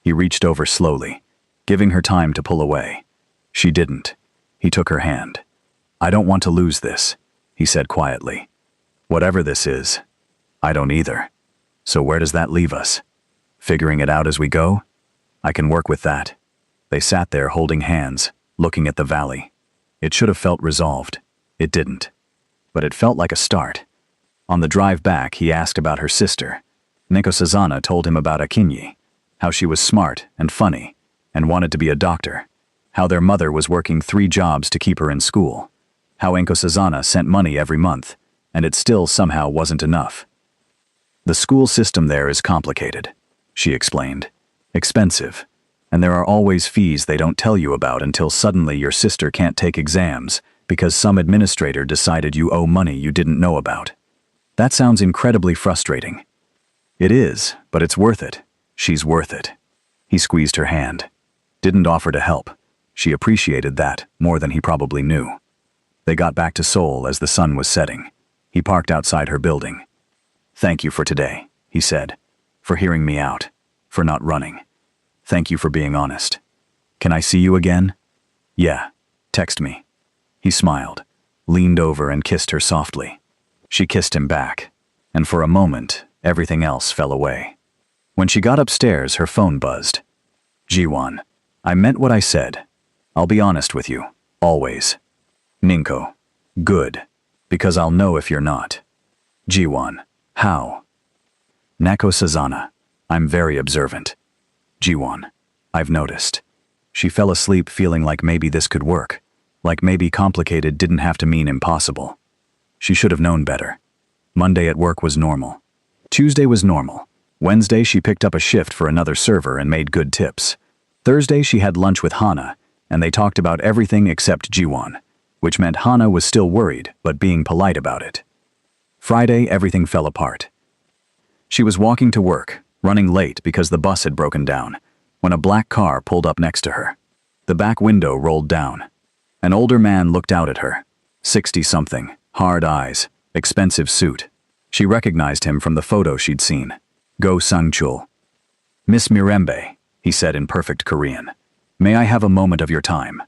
He reached over slowly, giving her time to pull away. She didn't. He took her hand. I don't want to lose this, he said quietly. Whatever this is, I don't either. So where does that leave us? Figuring it out as we go? I can work with that. They sat there holding hands, looking at the valley. It should have felt resolved. It didn't. But it felt like a start. On the drive back, he asked about her sister. Nkosazana told him about Akinyi, how she was smart and funny, and wanted to be a doctor, how their mother was working 3 jobs to keep her in school, how Nkosazana sent money every month, and it still somehow wasn't enough. The school system there is complicated, she explained. Expensive, and there are always fees they don't tell you about until suddenly your sister can't take exams because some administrator decided you owe money you didn't know about. That sounds incredibly frustrating. It is, but it's worth it. She's worth it. He squeezed her hand. Didn't offer to help. She appreciated that more than he probably knew. They got back to Seoul as the sun was setting. He parked outside her building. Thank you for today, he said. For hearing me out. For not running. Thank you for being honest. Can I see you again? Yeah. Text me. He smiled, leaned over and kissed her softly. She kissed him back, and for a moment, everything else fell away. When she got upstairs, her phone buzzed. Jiwon, I meant what I said. I'll be honest with you, always. Ninko, good, because I'll know if you're not. Jiwon, how? Nkosazana, I'm very observant. Jiwon, I've noticed. She fell asleep feeling like maybe this could work, like maybe complicated didn't have to mean impossible. She should have known better. Monday at work was normal. Tuesday was normal. Wednesday she picked up a shift for another server and made good tips. Thursday she had lunch with Hana, and they talked about everything except Jiwon, which meant Hana was still worried, but being polite about it. Friday, everything fell apart. She was walking to work, running late because the bus had broken down, when a black car pulled up next to her. The back window rolled down. An older man looked out at her. 60-something, hard eyes, expensive suit. She recognized him from the photo she'd seen. Go Sang-chul. Miss Mirembe, he said in perfect Korean. May I have a moment of your time?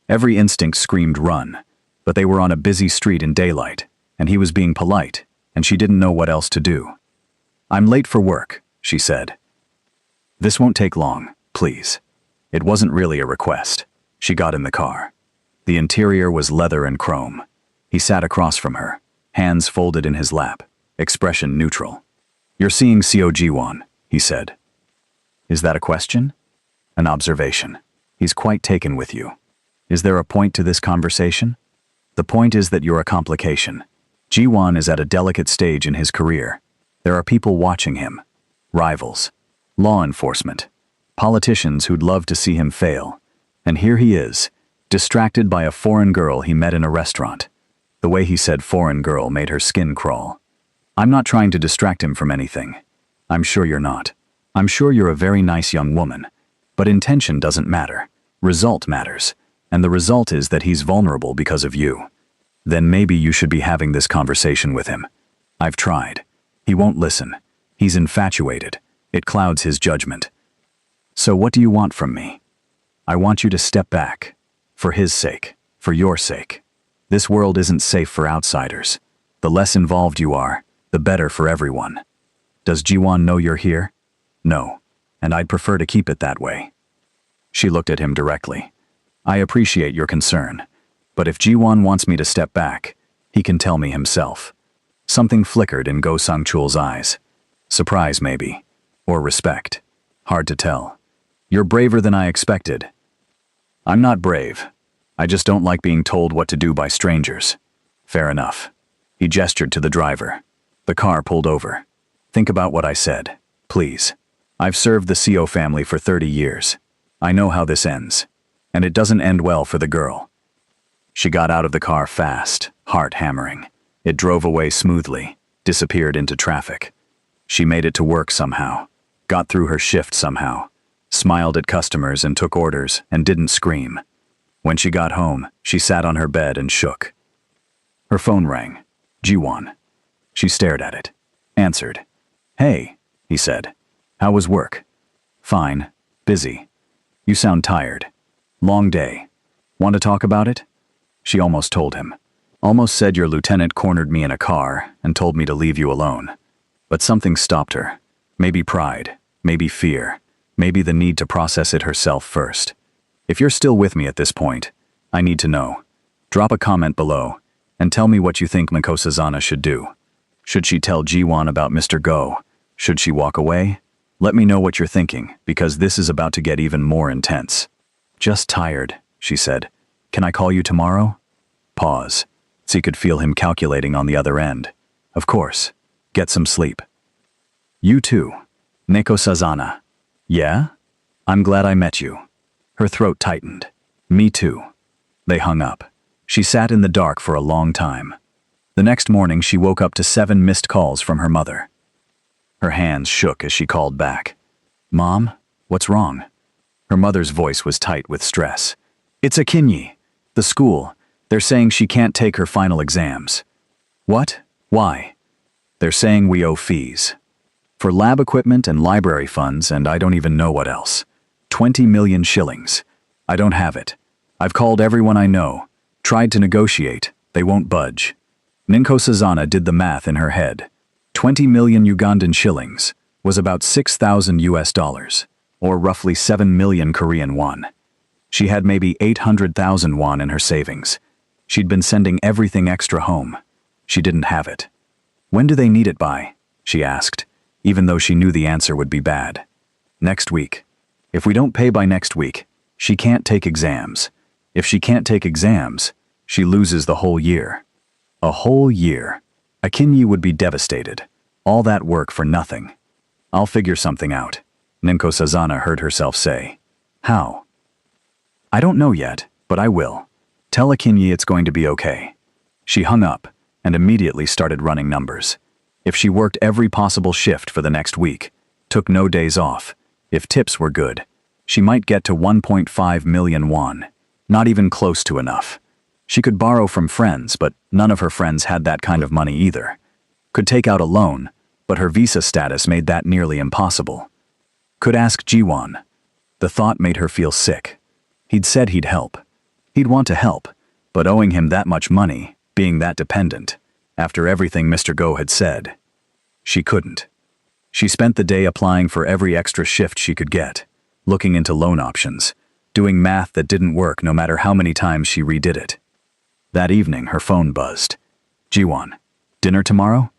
Every instinct screamed run, but they were on a busy street in daylight, and he was being polite, and she didn't know what else to do. I'm late for work, she said. This won't take long, please. It wasn't really a request. She got in the car. The interior was leather and chrome. He sat across from her, hands folded in his lap, expression neutral. You're seeing Seo Jiwon, he said. Is that a question? An observation. He's quite taken with you. Is there a point to this conversation? The point is that you're a complication. Jiwon is at a delicate stage in his career. There are people watching him. Rivals. Law enforcement. Politicians who'd love to see him fail. And here he is, distracted by a foreign girl he met in a restaurant. The way he said foreign girl made her skin crawl. I'm not trying to distract him from anything. I'm sure you're not. I'm sure you're a very nice young woman. But intention doesn't matter. Result matters. And the result is that he's vulnerable because of you. Then maybe you should be having this conversation with him. I've tried. He won't listen. He's infatuated. It clouds his judgment. So what do you want from me? I want you to step back. For his sake. For your sake. This world isn't safe for outsiders. The less involved you are, the better for everyone. Does Jiwon know you're here? No. And I'd prefer to keep it that way. She looked at him directly. I appreciate your concern. But if Jiwon wants me to step back, he can tell me himself. Something flickered in Go Sung-chul's eyes. Surprise, maybe. Or respect. Hard to tell. You're braver than I expected. I'm not brave. I just don't like being told what to do by strangers. Fair enough. He gestured to the driver. The car pulled over. Think about what I said, please. I've served the CO family for 30 years. I know how this ends. And it doesn't end well for the girl. She got out of the car fast, heart hammering. It drove away smoothly, disappeared into traffic. She made it to work somehow, got through her shift somehow, smiled at customers and took orders and didn't scream. When she got home, she sat on her bed and shook. Her phone rang. Jiwon. She stared at it. Answered. Hey, he said. How was work? Fine. Busy. You sound tired. Long day. Want to talk about it? She almost told him. Almost said your lieutenant cornered me in a car and told me to leave you alone. But something stopped her. Maybe pride. Maybe fear. Maybe the need to process it herself first. If you're still with me at this point, I need to know. Drop a comment below and tell me what you think Miko Sazana should do. Should she tell Jiwon about Mr. Go? Should she walk away? Let me know what you're thinking, because this is about to get even more intense. Just tired, she said. Can I call you tomorrow? Pause. So he could feel him calculating on the other end. Of course. Get some sleep. You too. Miko Sazana. Yeah? I'm glad I met you. Her throat tightened. Me too. They hung up. She sat in the dark for a long time. The next morning she woke up to 7 missed calls from her mother. Her hands shook as she called back. Mom, what's wrong? Her mother's voice was tight with stress. It's Akinyi. The school. They're saying she can't take her final exams. What? Why? They're saying we owe fees. For lab equipment and library funds, and I don't even know what else. 20 million shillings. I don't have it. I've called everyone I know. Tried to negotiate. They won't budge. Miko Sazana did the math in her head. 20 million Ugandan shillings was about 6,000 US dollars, or roughly 7 million Korean won. She had maybe 800,000 won in her savings. She'd been sending everything extra home. She didn't have it. When do they need it by? She asked, even though she knew the answer would be bad. Next week. If we don't pay by next week, she can't take exams. If she can't take exams, she loses the whole year. A whole year. Akinyi would be devastated. All that work for nothing. I'll figure something out, Miko Sazana heard herself say. How? I don't know yet, but I will. Tell Akinyi it's going to be okay. She hung up and immediately started running numbers. If she worked every possible shift for the next week, took no days off, if tips were good, she might get to 1.5 million won. Not even close to enough. She could borrow from friends, but none of her friends had that kind of money either. Could take out a loan, but her visa status made that nearly impossible. Could ask Jiwon. The thought made her feel sick. He'd said he'd help. He'd want to help, but owing him that much money, being that dependent, after everything Mr. Go had said, she couldn't. She spent the day applying for every extra shift she could get, looking into loan options, doing math that didn't work no matter how many times she redid it. That evening, her phone buzzed. Jiwon, dinner tomorrow?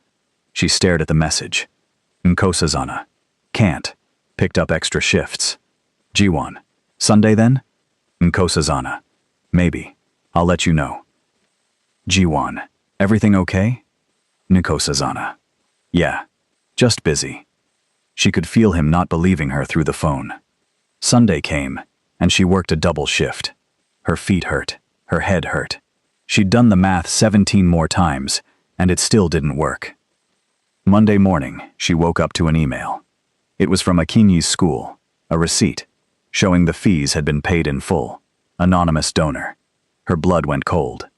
She stared at the message. Miko Sazana. Can't. Picked up extra shifts. Jiwon. Sunday then? Miko Sazana. Maybe. I'll let you know. Jiwon. Everything okay? Miko Sazana. Yeah. Just busy. She could feel him not believing her through the phone. Sunday came, and she worked a double shift. Her feet hurt. Her head hurt. She'd done the math 17 more times, and it still didn't work. Monday morning, she woke up to an email. It was from Akinyi's school, a receipt, showing the fees had been paid in full. Anonymous donor. Her blood went cold.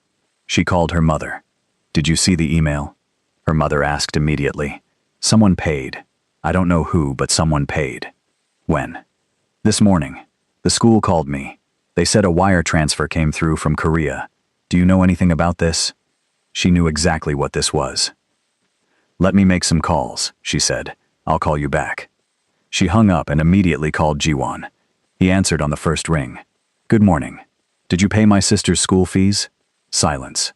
She called her mother. Did you see the email? Her mother asked immediately. Someone paid. I don't know who, but someone paid. When? This morning. The school called me. They said a wire transfer came through from Korea. Do you know anything about this? She knew exactly what this was. Let me make some calls, she said. I'll call you back. She hung up and immediately called Jiwon. He answered on the first ring. Good morning. Did you pay my sister's school fees? Silence.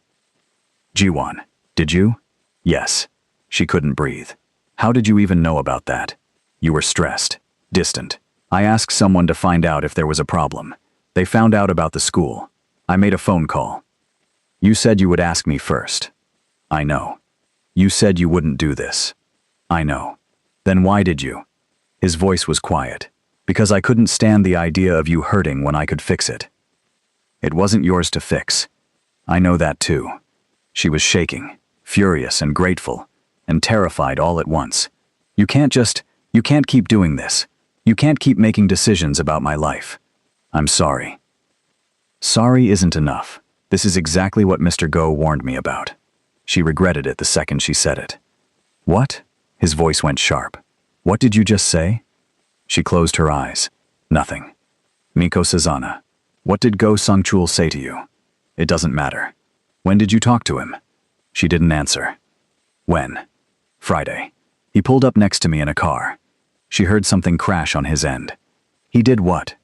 Jiwon, did you? Yes. She couldn't breathe. How did you even know about that? You were stressed, distant. I asked someone to find out if there was a problem. They found out about the school. I made a phone call. You said you would ask me first. I know. You said you wouldn't do this. I know. Then why did you? His voice was quiet. Because I couldn't stand the idea of you hurting when I could fix it. It wasn't yours to fix. I know that too. She was shaking, furious and grateful, and terrified all at once. You can't keep doing this. You can't keep making decisions about my life. I'm sorry. Sorry isn't enough. This is exactly what Mr. Go warned me about. She regretted it the second she said it. What? His voice went sharp. What did you just say? She closed her eyes. Nothing. Miko Sazana, what did Go Sungchul say to you? It doesn't matter. When did you talk to him? She didn't answer. When? Friday. He pulled up next to me in a car. She heard something crash on his end. He did what?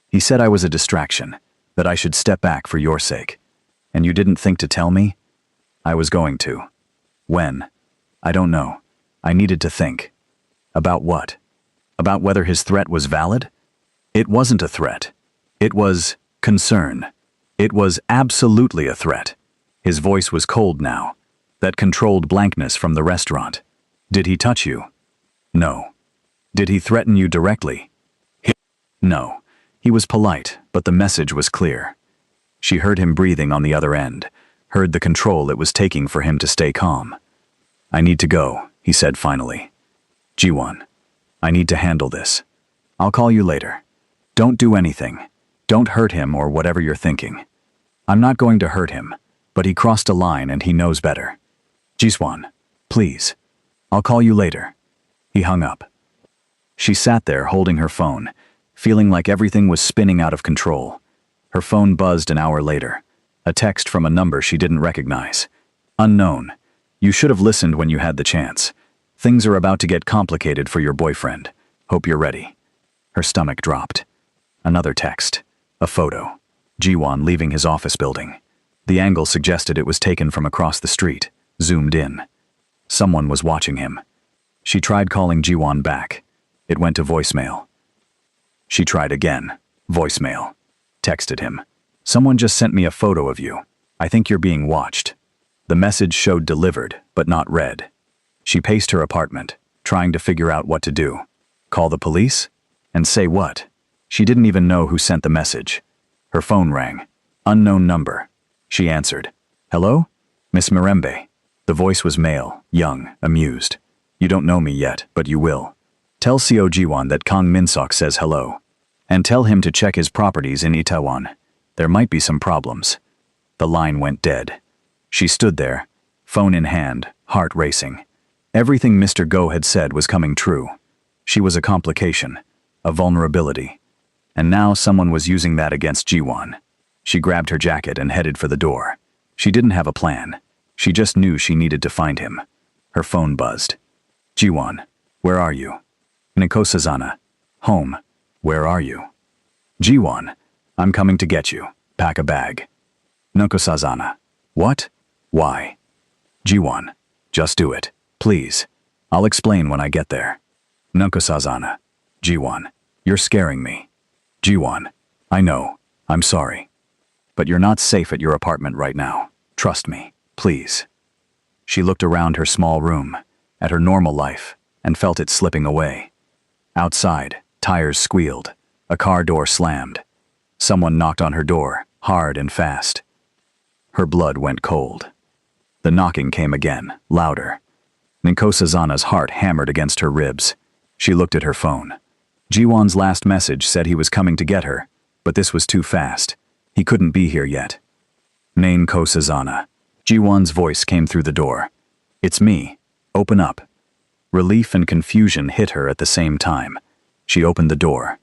He said I was a distraction, that I should step back for your sake. And you didn't think to tell me? I was going to. When? I don't know. I needed to think. About what? About whether his threat was valid? It wasn't a threat. It was concern. It was absolutely a threat. His voice was cold now. That controlled blankness from the restaurant. Did he touch you? No. Did he threaten you directly? No. He was polite, but the message was clear. She heard him breathing on the other end, heard the control it was taking for him to stay calm. I need to go, he said finally. Jiwon, I need to handle this. I'll call you later. Don't do anything. Don't hurt him or whatever you're thinking. I'm not going to hurt him, but he crossed a line and he knows better. Jiswan, please. I'll call you later. He hung up. She sat there holding her phone, feeling like everything was spinning out of control. Her phone buzzed an hour later. A text from a number she didn't recognize. Unknown. You should have listened when you had the chance. Things are about to get complicated for your boyfriend. Hope you're ready. Her stomach dropped. Another text. A photo. Jiwon leaving his office building. The angle suggested it was taken from across the street, zoomed in. Someone was watching him. She tried calling Jiwon back. It went to voicemail. She tried again. Voicemail. Texted him. Someone just sent me a photo of you. I think you're being watched. The message showed delivered, but not read. She paced her apartment, trying to figure out what to do. Call the police? And say what? She didn't even know who sent the message. Her phone rang. Unknown number. She answered. Hello? Miss Mirembe. The voice was male, young, amused. You don't know me yet, but you will. Tell Seo Jiwon that Kang Minsok says hello. And tell him to check his properties in Itaewon. There might be some problems. The line went dead. She stood there, phone in hand, heart racing. Everything Mr. Go had said was coming true. She was a complication, a vulnerability. And now someone was using that against Jiwon. She grabbed her jacket and headed for the door. She didn't have a plan. She just knew she needed to find him. Her phone buzzed. Jiwon, where are you? Nikosazana. Home. Where are you? Jiwon, I'm coming to get you. Pack a bag. Nikosazana. What? Why? Jiwon, just do it, please. I'll explain when I get there. Nikosazana. Jiwon, you're scaring me. Jiwon, I know, I'm sorry. But you're not safe at your apartment right now. Trust me, please. She looked around her small room, at her normal life, and felt it slipping away. Outside, tires squealed. A car door slammed. Someone knocked on her door, hard and fast. Her blood went cold. The knocking came again, louder. Ninkosazana's heart hammered against her ribs. She looked at her phone. Jiwon's last message said he was coming to get her, but this was too fast. He couldn't be here yet. Ninkosazana. Jiwon's voice came through the door. It's me. Open up. Relief and confusion hit her at the same time. She opened the door.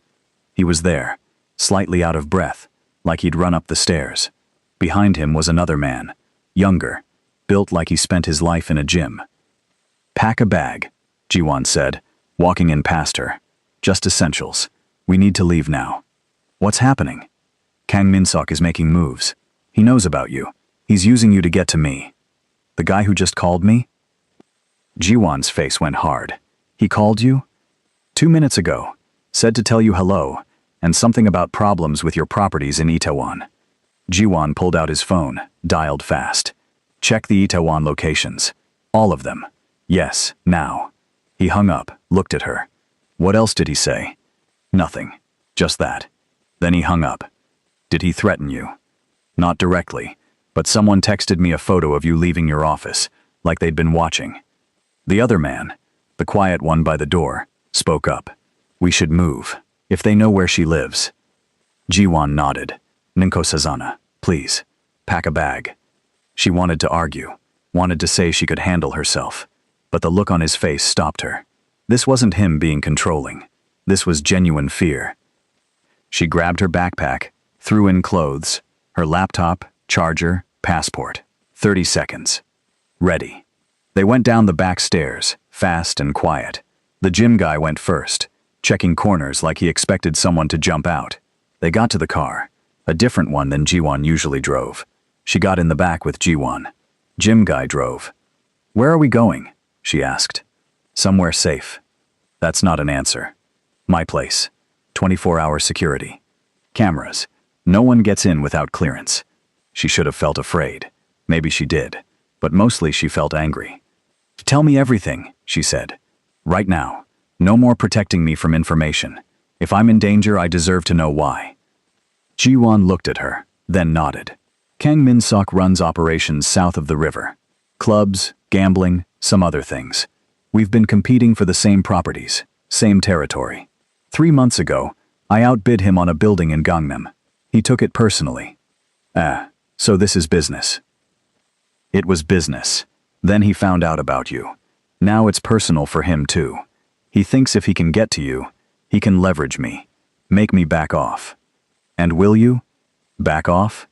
He was there, slightly out of breath, like he'd run up the stairs. Behind him was another man, younger, built like he spent his life in a gym. "Pack a bag," Jiwon said, walking in past her. "Just essentials. We need to leave now." "What's happening?" "Kang Min-seok is making moves. He knows about you. He's using you to get to me." "The guy who just called me?" Jiwon's face went hard. "He called you?" "2 minutes ago. Said to tell you hello, and something about problems with your properties in Itaewon." Jiwon pulled out his phone, dialed fast. "Check the Itaewon locations. All of them. Yes, now." He hung up, looked at her. "What else did he say?" "Nothing. Just that." Then he hung up. "Did he threaten you?" "Not directly, but someone texted me a photo of you leaving your office, like they'd been watching." The other man, the quiet one by the door, spoke up. "We should move, if they know where she lives." Jiwon nodded. "Ninko Sazana, please, pack a bag." She wanted to argue, wanted to say she could handle herself, but the look on his face stopped her. This wasn't him being controlling. This was genuine fear. She grabbed her backpack, threw in clothes, her laptop, charger, passport. 30 seconds. Ready. They went down the back stairs, fast and quiet. The gym guy went first, checking corners like he expected someone to jump out. They got to the car, a different one than Jiwon usually drove. She got in the back with Jiwon. Gym guy drove. "Where are we going?" she asked. "Somewhere safe." "That's not an answer." "My place. 24-hour security. Cameras. No one gets in without clearance." She should have felt afraid. Maybe she did, but mostly she felt angry. "Tell me everything," she said. "Right now. No more protecting me from information. If I'm in danger, I deserve to know why." Jiwon looked at her, then nodded. "Kang Min-seok runs operations south of the river. Clubs, gambling, some other things. We've been competing for the same properties, same territory. 3 months ago, I outbid him on a building in Gangnam. He took it personally." So this is business." "It was business. Then he found out about you. Now it's personal for him too. He thinks if he can get to you, he can leverage me, make me back off." "And will you? Back off?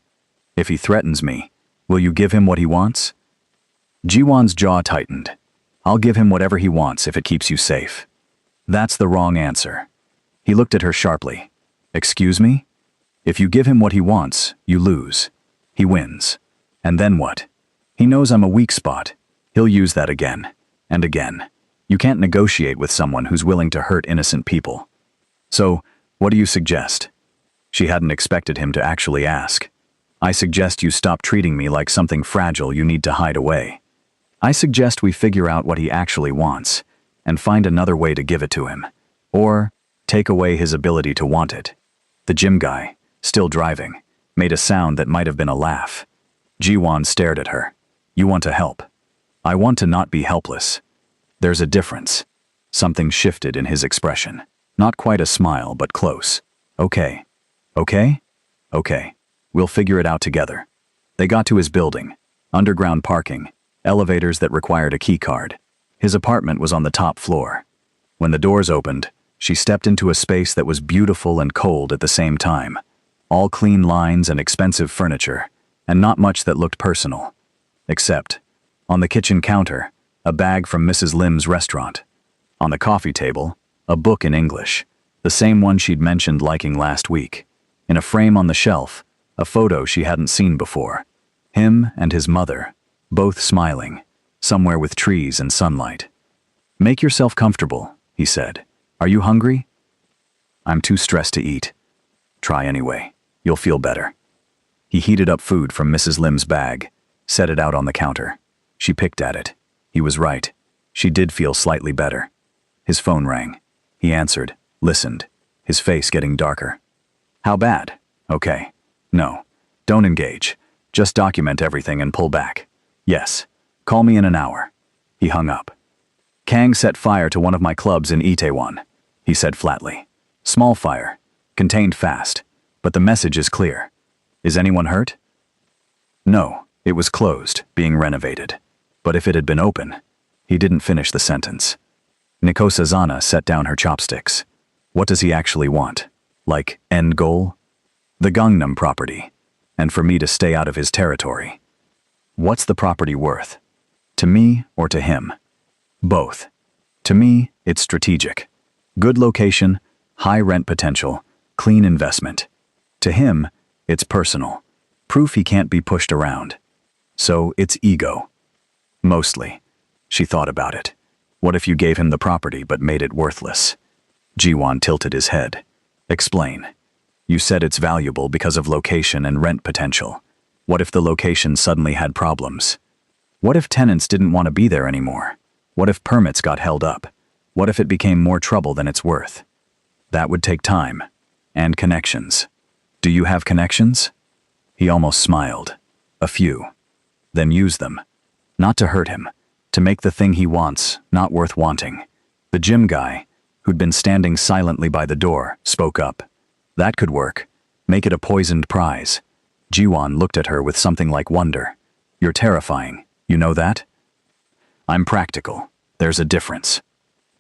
If he threatens me, will you give him what he wants?" Jiwon's jaw tightened. "I'll give him whatever he wants if it keeps you safe." "That's the wrong answer." He looked at her sharply. "Excuse me? If you give him what he wants, you lose. He wins. And then what? He knows I'm a weak spot. He'll use that again. And again. You can't negotiate with someone who's willing to hurt innocent people. So, what do you suggest?" She hadn't expected him to actually ask. "I suggest you stop treating me like something fragile you need to hide away. I suggest we figure out what he actually wants, and find another way to give it to him. Or, take away his ability to want it." The gym guy, still driving, made a sound that might have been a laugh. Jiwon stared at her. "You want to help. I want to not be helpless." "There's a difference." Something shifted in his expression. Not quite a smile, but close. "Okay. Okay? Okay. We'll figure it out together." They got to his building. Underground parking. Elevators that required a key card. His apartment was on the top floor. When the doors opened, she stepped into a space that was beautiful and cold at the same time. All clean lines and expensive furniture, and not much that looked personal. Except, on the kitchen counter, a bag from Mrs. Lim's restaurant. On the coffee table, a book in English, the same one she'd mentioned liking last week. In a frame on the shelf, a photo she hadn't seen before. Him and his mother, both smiling, somewhere with trees and sunlight. "Make yourself comfortable," he said. "Are you hungry?" "I'm too stressed to eat." "Try anyway. You'll feel better." He heated up food from Mrs. Lim's bag, set it out on the counter. She picked at it. He was right. She did feel slightly better. His phone rang. He answered, listened, his face getting darker. "How bad?" "Okay. No. Don't engage. Just document everything and pull back." "Yes. Call me in an hour." He hung up. "Kang set fire to one of my clubs in Itaewon," he said flatly. "Small fire. Contained fast. But the message is clear. Is anyone hurt?" "No. It was closed, being renovated. But if it had been open..." He didn't finish the sentence. Nikosazana set down her chopsticks. What does he actually want? Like, end goal? The Gangnam property. And for me to stay out of his territory. What's the property worth? To me or to him? Both. To me, it's strategic. Good location, high rent potential, clean investment. To him, it's personal. Proof he can't be pushed around. So it's ego. Mostly. She thought about it. What if you gave him the property but made it worthless? Jiwon tilted his head. Explain. You said it's valuable because of location and rent potential. What if the location suddenly had problems? What if tenants didn't want to be there anymore? What if permits got held up? What if it became more trouble than it's worth? That would take time. And connections. Do you have connections? He almost smiled. A few. Then use them. Not to hurt him. To make the thing he wants not worth wanting. The gym guy, who'd been standing silently by the door, spoke up. That could work. Make it a poisoned prize. Jiwon looked at her with something like wonder. You're terrifying. You know that? I'm practical. There's a difference.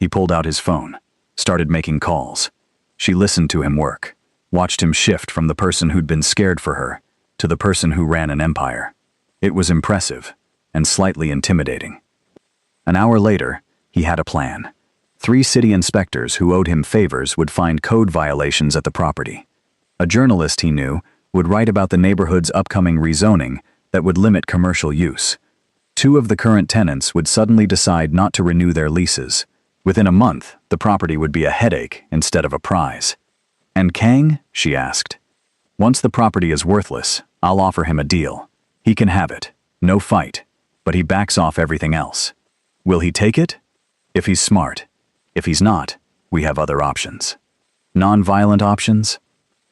He pulled out his phone, started making calls. She listened to him work, watched him shift from the person who'd been scared for her to the person who ran an empire. It was impressive and slightly intimidating. An hour later, he had a plan. 3 city inspectors who owed him favors would find code violations at the property. A journalist he knew would write about the neighborhood's upcoming rezoning that would limit commercial use. 2 of the current tenants would suddenly decide not to renew their leases. Within a month, the property would be a headache instead of a prize. And Kang? She asked. Once the property is worthless, I'll offer him a deal. He can have it. No fight. But he backs off everything else. Will he take it? If he's smart. If he's not, we have other options. Non-violent options?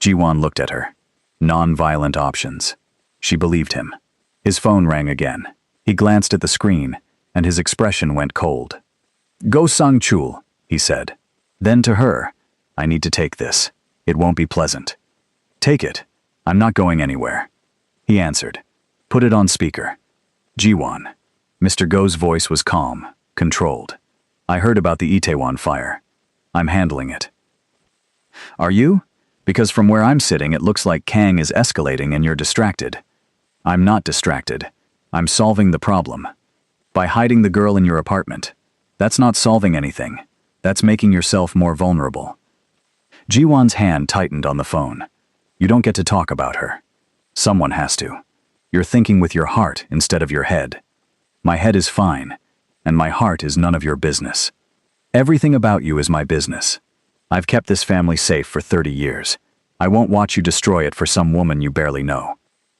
Jiwon looked at her. Non-violent options. She believed him. His phone rang again. He glanced at the screen, and his expression went cold. Go Sang-chul, he said. Then to her, I need to take this. It won't be pleasant. Take it. I'm not going anywhere. He answered. Put it on speaker. Jiwon. Mr. Go's voice was calm, controlled. I heard about the Itaewon fire. I'm handling it. Are you? Because from where I'm sitting, it looks like Kang is escalating and you're distracted. I'm not distracted. I'm solving the problem. By hiding the girl in your apartment. That's not solving anything. That's making yourself more vulnerable. Jiwon's hand tightened on the phone. You don't get to talk about her. Someone has to. You're thinking with your heart instead of your head. My head is fine, and my heart is none of your business. Everything about you is my business. I've kept this family safe for 30 years. I won't watch you destroy it for some woman you barely know.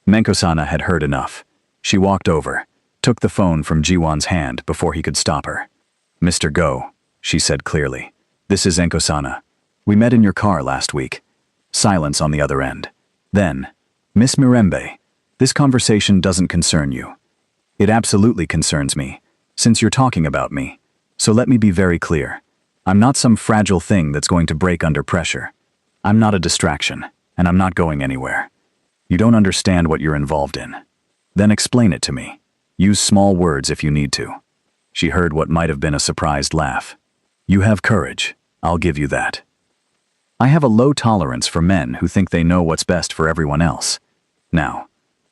Menkosana had heard enough. She walked over, took the phone from Jiwon's hand before he could stop her. Mr. Go, she said clearly. This is Enkosana. We met in your car last week. Silence on the other end. Then, Miss Mirembe, this conversation doesn't concern you. It absolutely concerns me, since you're talking about me. So let me be very clear. I'm not some fragile thing that's going to break under pressure. I'm not a distraction, and I'm not going anywhere. You don't understand what you're involved in. Then explain it to me. Use small words if you need to. She heard what might have been a surprised laugh. You have courage. I'll give you that. I have a low tolerance for men who think they know what's best for everyone else. Now,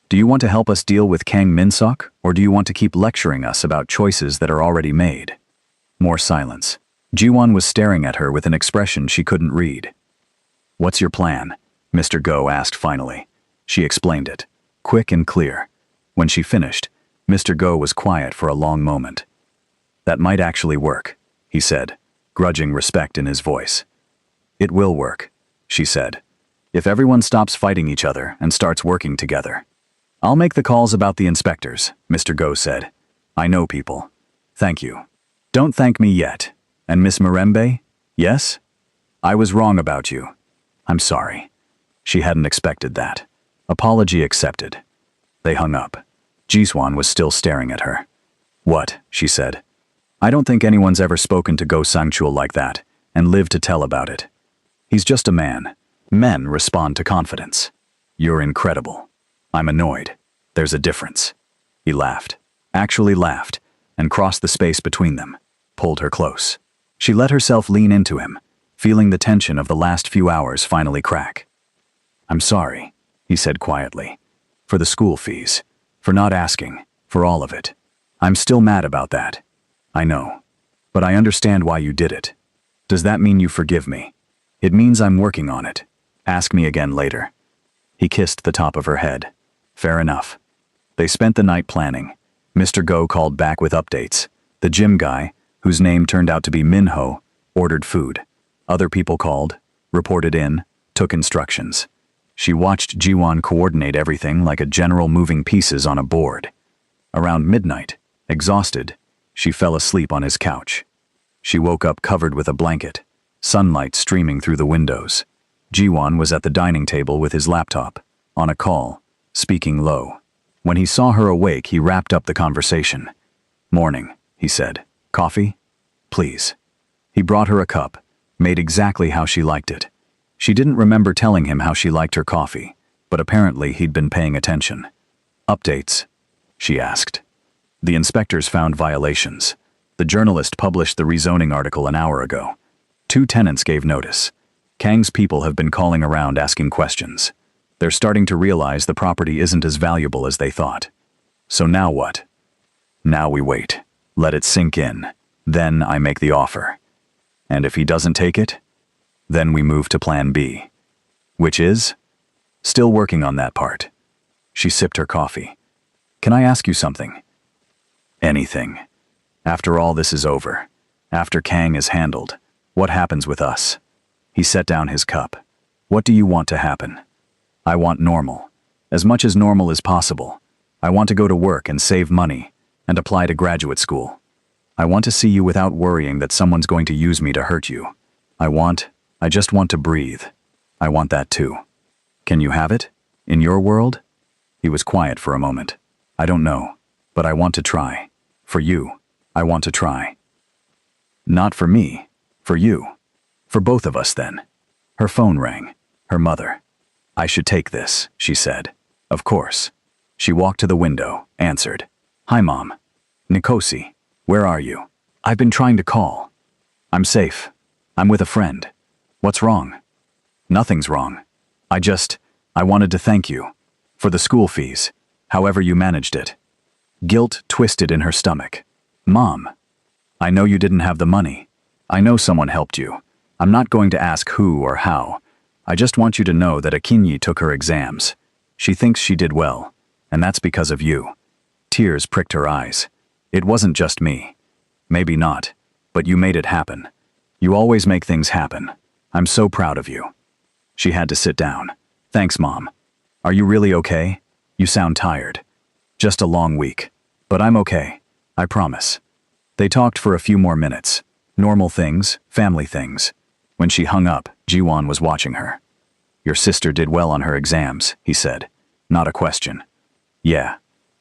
do you want to help us deal with Kang Min-sok, or do you want to keep lecturing us about choices that are already made? More silence. Jiwon was staring at her with an expression she couldn't read. What's your plan? Mr. Go asked finally. She explained it, quick and clear. When she finished, Mr. Go was quiet for a long moment. That might actually work, he said, grudging respect in his voice. It will work, she said, if everyone stops fighting each other and starts working together. I'll make the calls about the inspectors, Mr. Go said. I know people. Thank you. Don't thank me yet. And Miss Mirembe? Yes? I was wrong about you. I'm sorry. She hadn't expected that. Apology accepted. They hung up. Jiswan was still staring at her. What? She said. I don't think anyone's ever spoken to Go Sang-chul like that and lived to tell about it. He's just a man. Men respond to confidence. You're incredible. I'm annoyed. There's a difference. He laughed. Actually laughed, and crossed the space between them. Pulled her close. She let herself lean into him, feeling the tension of the last few hours finally crack. "I'm sorry," he said quietly. "For the school fees. For not asking. For all of it. I'm still mad about that. I know. But I understand why you did it. Does that mean you forgive me? It means I'm working on it. Ask me again later." He kissed the top of her head. Fair enough. They spent the night planning. Mr. Go called back with updates. The gym guy, whose name turned out to be Minho, ordered food. Other people called, reported in, took instructions. She watched Jiwon coordinate everything like a general moving pieces on a board. Around midnight, exhausted, she fell asleep on his couch. She woke up covered with a blanket, sunlight streaming through the windows. Jiwon was at the dining table with his laptop, on a call, speaking low. When he saw her awake, he wrapped up the conversation. "Morning," he said. "Coffee? Please." He brought her a cup, made exactly how she liked it. She didn't remember telling him how she liked her coffee, but apparently he'd been paying attention. "Updates?" she asked. The inspectors found violations. The journalist published the rezoning article an hour ago. 2 tenants gave notice. Kang's people have been calling around asking questions. They're starting to realize the property isn't as valuable as they thought. So now what? Now we wait. Let it sink in. Then I make the offer. And if he doesn't take it, then we move to plan B. Which is? Still working on that part. She sipped her coffee. "Can I ask you something?" "Anything. After all this is over, after Kang is handled, what happens with us?" He set down his cup. "What do you want to happen?" "I want normal. As much as normal as possible. I want to go to work and save money, and apply to graduate school. I want to see you without worrying that someone's going to use me to hurt you. I just want to breathe. I want that too. Can you have it? In your world?" He was quiet for a moment. "I don't know, but I want to try. For you, I want to try." "Not for me, for you. For both of us then." Her phone rang. Her mother. "I should take this," she said. "Of course." She walked to the window, answered. "Hi, Mom. Nikosi, where are you? I've been trying to call." "I'm safe. I'm with a friend." "What's wrong?" "Nothing's wrong. I wanted to thank you. For the school fees, however you managed it." Guilt twisted in her stomach. "Mom, I know you didn't have the money. I know someone helped you. I'm not going to ask who or how. I just want you to know that Akinyi took her exams. She thinks she did well, and that's because of you." Tears pricked her eyes. "It wasn't just me. Maybe not, but you made it happen. You always make things happen. I'm so proud of you." She had to sit down. "Thanks, Mom. Are you really okay? You sound tired." "Just a long week. But I'm okay. I promise." They talked for a few more minutes. Normal things, family things. When she hung up, Jiwon was watching her. "Your sister did well on her exams," he said. "Not a question." "Yeah.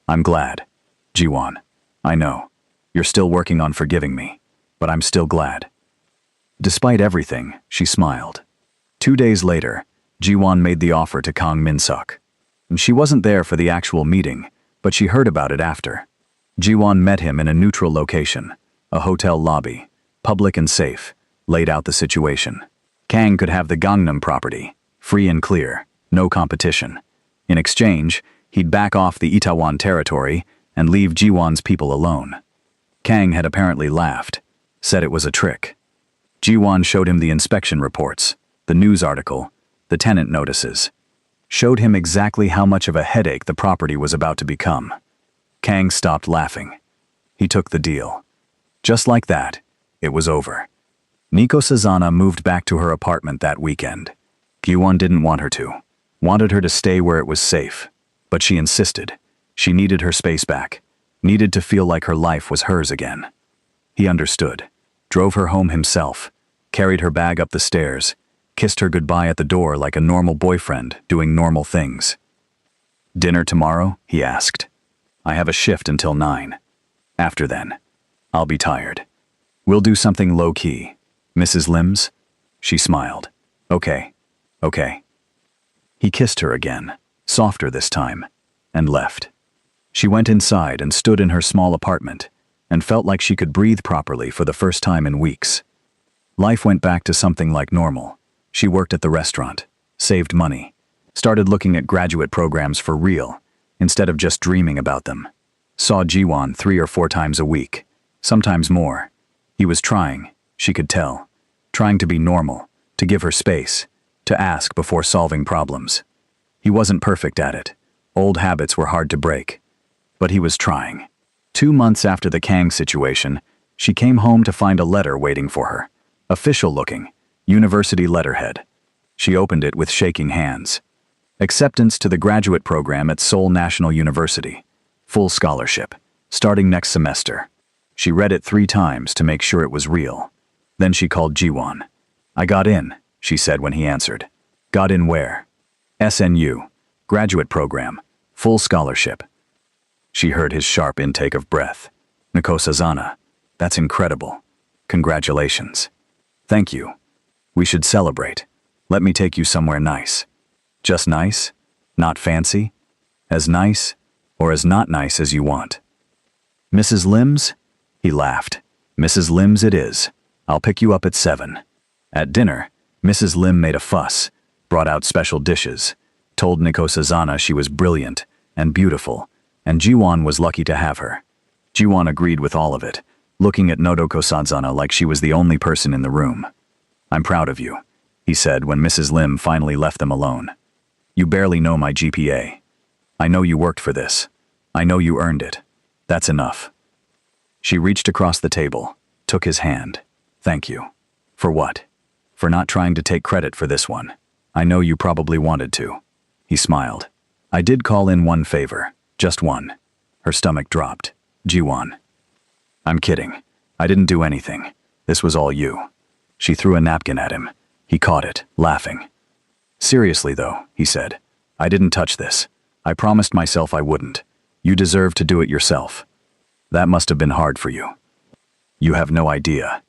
I'm glad. Jiwon, I know. You're still working on forgiving me. But I'm still glad." Despite everything, she smiled. 2 days later, Jiwon made the offer to Kang Min-suk. She wasn't there for the actual meeting, but she heard about it after. Jiwon met him in a neutral location, a hotel lobby, public and safe, laid out the situation. Kang could have the Gangnam property, free and clear, no competition. In exchange, he'd back off the Itaewon territory and leave Jiwon's people alone. Kang had apparently laughed, said it was a trick. Jiwon showed him the inspection reports, the news article, the tenant notices. Showed him exactly how much of a headache the property was about to become. Kang stopped laughing. He took the deal. Just like that, it was over. Nico Sazana moved back to her apartment that weekend. Jiwon didn't want her to. Wanted her to stay where it was safe. But she insisted. She needed her space back. Needed to feel like her life was hers again. He understood. Drove her home himself. Carried her bag up the stairs. Kissed her goodbye at the door like a normal boyfriend doing normal things. "Dinner tomorrow?" he asked. "I have a shift until 9. After then, I'll be tired. We'll do something low-key. Mrs. Lim's?" She smiled. Okay. He kissed her again, softer this time, and left. She went inside and stood in her small apartment, and felt like she could breathe properly for the first time in weeks. Life went back to something like normal. She worked at the restaurant, saved money, started looking at graduate programs for real, instead of just dreaming about them. Saw Jiwon 3 or 4 times a week, sometimes more. He was trying, she could tell, trying to be normal, to give her space, to ask before solving problems. He wasn't perfect at it. Old habits were hard to break. But he was trying. 2 months after the Kang situation, she came home to find a letter waiting for her. Official looking, university letterhead. She opened it with shaking hands. Acceptance to the graduate program at Seoul National University. Full scholarship, starting next semester. She read it 3 times to make sure it was real. Then she called Jiwon. "I got in," she said when he answered. "Got in where?" "SNU. Graduate program. Full scholarship." She heard his sharp intake of breath. "Nikosazana, that's incredible. Congratulations." "Thank you. We should celebrate. Let me take you somewhere nice." "Just nice? Not fancy? As nice or as not nice as you want." "Mrs. Lim's?" He laughed. "Mrs. Lim's it is. I'll pick you up at 7. At dinner, Mrs. Lim made a fuss, brought out special dishes, told Nikosazana she was brilliant and beautiful, and Jiwon was lucky to have her. Jiwon agreed with all of it, looking at Nikosazana like she was the only person in the room. "I'm proud of you," he said when Mrs. Lim finally left them alone. "You barely know my GPA. I know you worked for this. I know you earned it. That's enough." She reached across the table, took his hand. "Thank you." "For what?" "For not trying to take credit for this one. I know you probably wanted to." He smiled. "I did call in one favor. Just one." Her stomach dropped. "Jiwon." "I'm kidding. I didn't do anything. This was all you." She threw a napkin at him. He caught it, laughing. "Seriously though," he said. "I didn't touch this. I promised myself I wouldn't. You deserve to do it yourself." "That must have been hard for you." "You have no idea."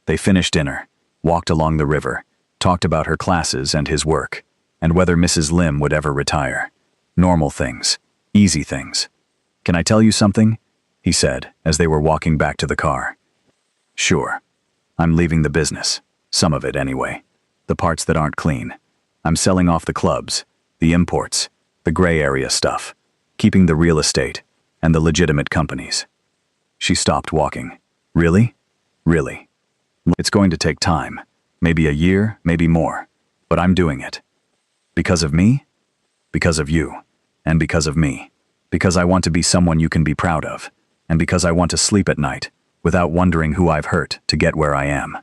They finished dinner, walked along the river, talked about her classes and his work, and whether Mrs. Lim would ever retire. Normal things, easy things. "Can I tell you something?" he said as they were walking back to the car. "Sure. I'm leaving the business. Some of it anyway. The parts that aren't clean. I'm selling off the clubs, the imports, the gray area stuff, keeping the real estate and the legitimate companies." She stopped walking. "Really? Really? It's going to take time. Maybe a year, maybe more. But I'm doing it. Because of me? Because of you. And because of me. Because I want to be someone you can be proud of. And because I want to sleep at night, without wondering who I've hurt to get where I am."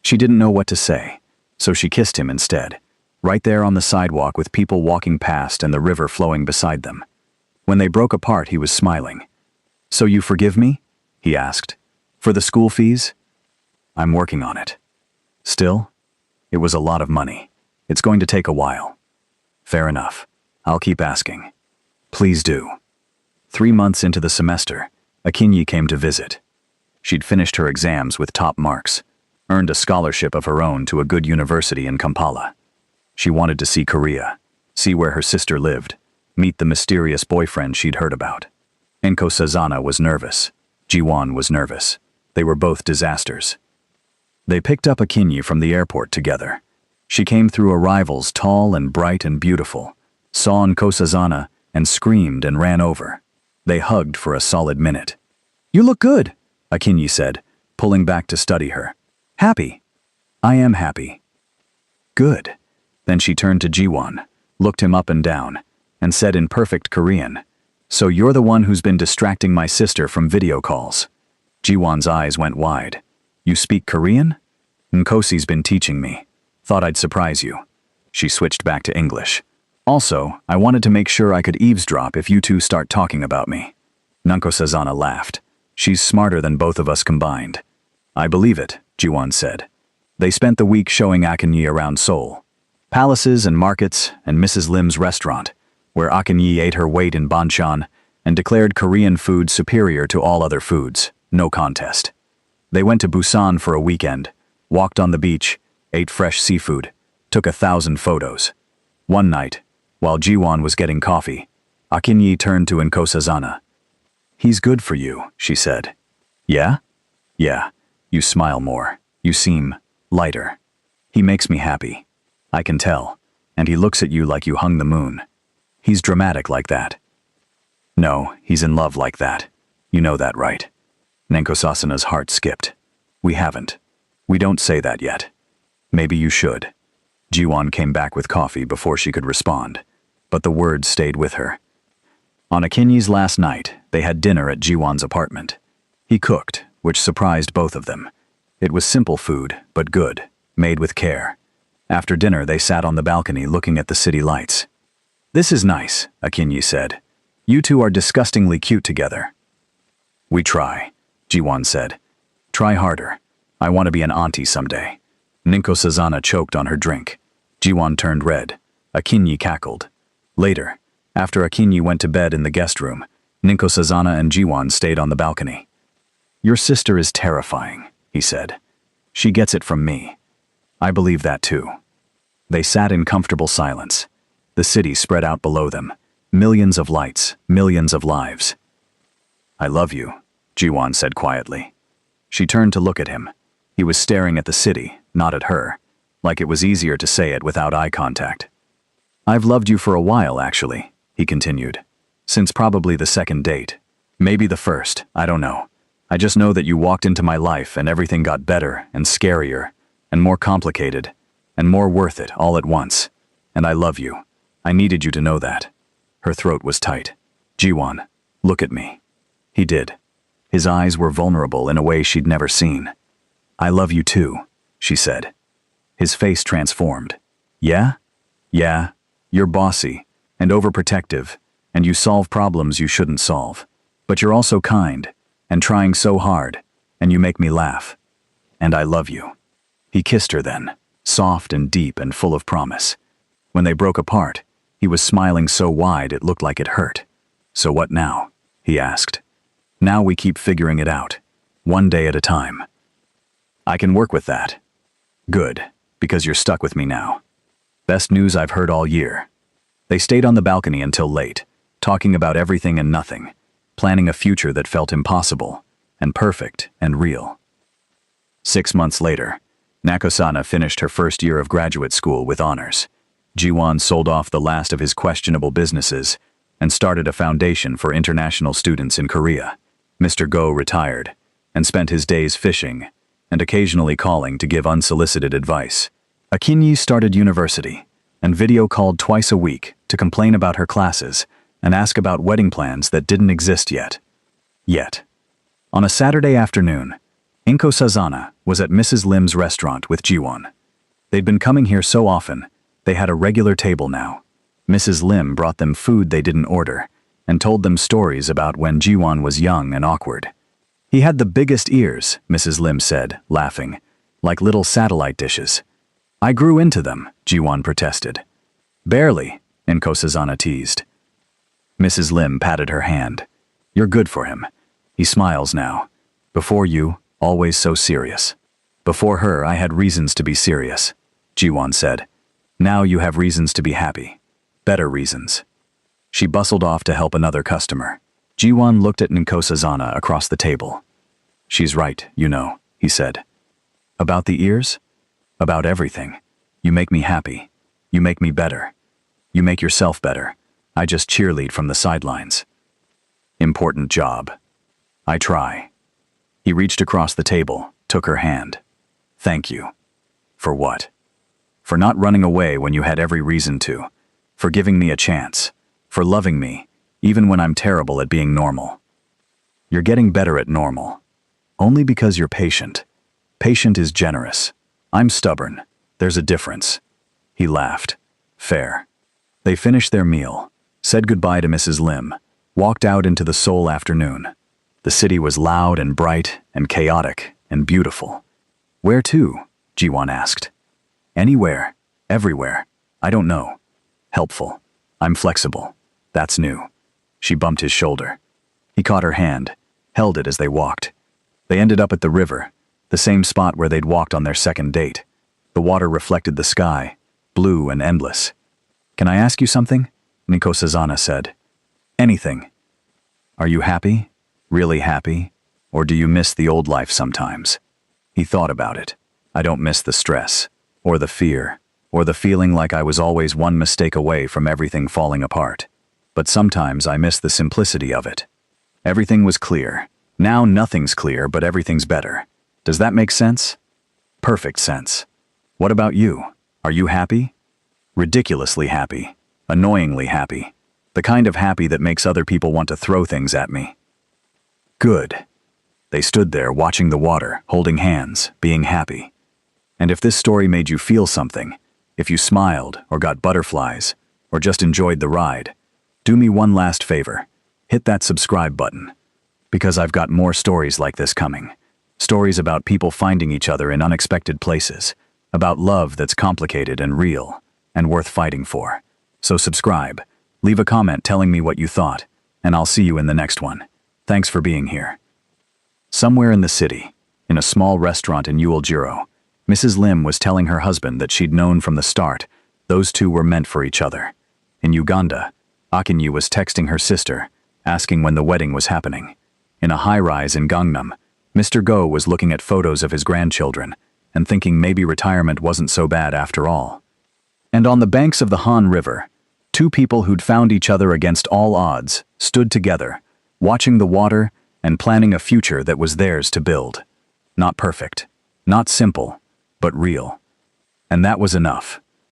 She didn't know what to say, so she kissed him instead, right there on the sidewalk with people walking past and the river flowing beside them. When they broke apart, he was smiling. "So you forgive me?" he asked. "For the school fees?" "I'm working on it." "Still? It was a lot of money. It's going to take a while." "Fair enough. I'll keep asking." "Please do." 3 months into the semester, Akinyi came to visit. She'd finished her exams with top marks, earned a scholarship of her own to a good university in Kampala. She wanted to see Korea, see where her sister lived, meet the mysterious boyfriend she'd heard about. Nkosazana was nervous. Jiwon was nervous. They were both disasters. They picked up Akinyi from the airport together. She came through arrivals tall and bright and beautiful, saw Nkosazana and screamed and ran over. They hugged for a solid minute. "You look good," Akinyi said, pulling back to study her. "Happy?" "I am happy." "Good." Then she turned to Jiwon, looked him up and down, and said in perfect Korean, "So you're the one who's been distracting my sister from video calls." Jiwon's eyes went wide. "You speak Korean?" "Nkosi's been teaching me. Thought I'd surprise you." She switched back to English. "Also, I wanted to make sure I could eavesdrop if you two start talking about me." Nkosazana laughed. "She's smarter than both of us combined." "I believe it," Jiwon said. They spent the week showing Akinyi around Seoul. Palaces and markets and Mrs. Lim's restaurant, where Akinyi ate her weight in banchan and declared Korean food superior to all other foods, no contest. They went to Busan for a weekend, walked on the beach, ate fresh seafood, took 1,000 photos. One night, while Jiwon was getting coffee, Akinyi turned to Nkosazana. "He's good for you," she said. "Yeah?" "Yeah. You smile more. You seem Lighter. He makes me happy. I can tell. And he looks at you like you hung the moon. He's dramatic like that. No, he's in love like that. You know that, right? Nenkosasana's heart skipped. We haven't. We don't say that yet. Maybe you should. Jiwon came back with coffee before she could respond, but the words stayed with her. On Akinyi's last night, they had dinner at Jiwon's apartment. He cooked, which surprised both of them. It was simple food, but good, made with care. After dinner, they sat on the balcony looking at the city lights. "This is nice," Akinyi said. "You two are disgustingly cute together." "We try," Jiwon said. "Try harder. I want to be an auntie someday." Ninkosazana choked on her drink. Jiwon turned red. Akinyi cackled. Later, after Akinyi went to bed in the guest room, Ninkosazana and Jiwon stayed on the balcony. "Your sister is terrifying," he said. "She gets it from me. I believe that too." They sat in comfortable silence. The city spread out below them. Millions of lights, millions of lives. "I love you," Jiwon said quietly. She turned to look at him. He was staring at the city, not at her, like it was easier to say it without eye contact. "I've loved you for a while, actually," he continued. "Since probably the second date. Maybe the first, I don't know. I just know that you walked into my life and everything got better and scarier and more complicated and more worth it all at once. And I love you. I needed you to know that." Her throat was tight. "Jiwon, look at me." He did. His eyes were vulnerable in a way she'd never seen. "I love you too," she said. His face transformed. "Yeah? Yeah, you're bossy and overprotective, and you solve problems you shouldn't solve. But you're also kind and trying so hard, and you make me laugh. And I love you." He kissed her then, soft and deep and full of promise. When they broke apart, he was smiling so wide it looked like it hurt. "So what now?" he asked. "Now we keep figuring it out, one day at a time." "I can work with that." "Good, because you're stuck with me now." "Best news I've heard all year." They stayed on the balcony until late, talking about everything and nothing, planning a future that felt impossible, and perfect, and real. 6 months later, Nakosana finished her first year of graduate school with honors. Jiwon sold off the last of his questionable businesses and started a foundation for international students in Korea. Mr. Go retired and spent his days fishing and occasionally calling to give unsolicited advice. Akinyi started university and video called twice a week to complain about her classes and ask about wedding plans that didn't exist yet. On a Saturday afternoon, Inko Sazana was at Mrs. Lim's restaurant with Jiwon. They'd been coming here so often, they had a regular table now. Mrs. Lim brought them food they didn't order and told them stories about when Jiwon was young and awkward. "He had the biggest ears," Mrs. Lim said, laughing, "like little satellite dishes." "I grew into them," Jiwon protested. "Barely," Inko Sazana teased. Mrs. Lim patted her hand. "You're good for him. He smiles now. Before you, always so serious." "Before her, I had reasons to be serious," Jiwon said. "Now you have reasons to be happy. Better reasons." She bustled off to help another customer. Jiwon looked at Nkosazana across the table. "She's right, you know," he said. "About the ears? About everything. You make me happy. You make me better. You make yourself better. I just cheerlead from the sidelines." "Important job." "I try." He reached across the table, took her hand. "Thank you." "For what?" "For not running away when you had every reason to. For giving me a chance. For loving me, even when I'm terrible at being normal." "You're getting better at normal. Only because you're patient. Patient is generous. I'm stubborn. There's a difference." He laughed. "Fair." They finished their meal, said goodbye to Mrs. Lim, walked out into the Seoul afternoon. The city was loud and bright and chaotic and beautiful. "Where to?" Jiwon asked. "Anywhere. Everywhere. I don't know. Helpful. I'm flexible. That's new." She bumped his shoulder. He caught her hand, held it as they walked. They ended up at the river, the same spot where they'd walked on their second date. The water reflected the sky, blue and endless. "Can I ask you something?" Niko Sazana said. "Anything." "Are you happy? Really happy? Or do you miss the old life sometimes?" He thought about it. I don't miss the stress, or the fear, or the feeling like I was always one mistake away from everything falling apart. But sometimes I miss the simplicity of it. Everything was clear. Now nothing's clear, but everything's better. Does that make sense? Perfect sense. What about you? Are you happy? Ridiculously happy. Annoyingly happy. The kind of happy that makes other people want to throw things at me. Good. They stood there watching the water, holding hands, being happy. And if this story made you feel something, if you smiled or got butterflies, or just enjoyed the ride, do me one last favor. Hit that subscribe button. Because I've got more stories like this coming. Stories about people finding each other in unexpected places. About love that's complicated and real, and worth fighting for. So subscribe. Leave a comment telling me what you thought, and I'll see you in the next one. Thanks for being here. Somewhere in the city, in a small restaurant in Ueljiro, Mrs. Lim was telling her husband that she'd known from the start those two were meant for each other. In Uganda, Akinyi was texting her sister, asking when the wedding was happening. In a high-rise in Gangnam, Mr. Go was looking at photos of his grandchildren and thinking maybe retirement wasn't so bad after all. And on the banks of the Han River, two people who'd found each other against all odds stood together, watching the water and planning a future that was theirs to build. Not perfect, not simple, but real. And that was enough.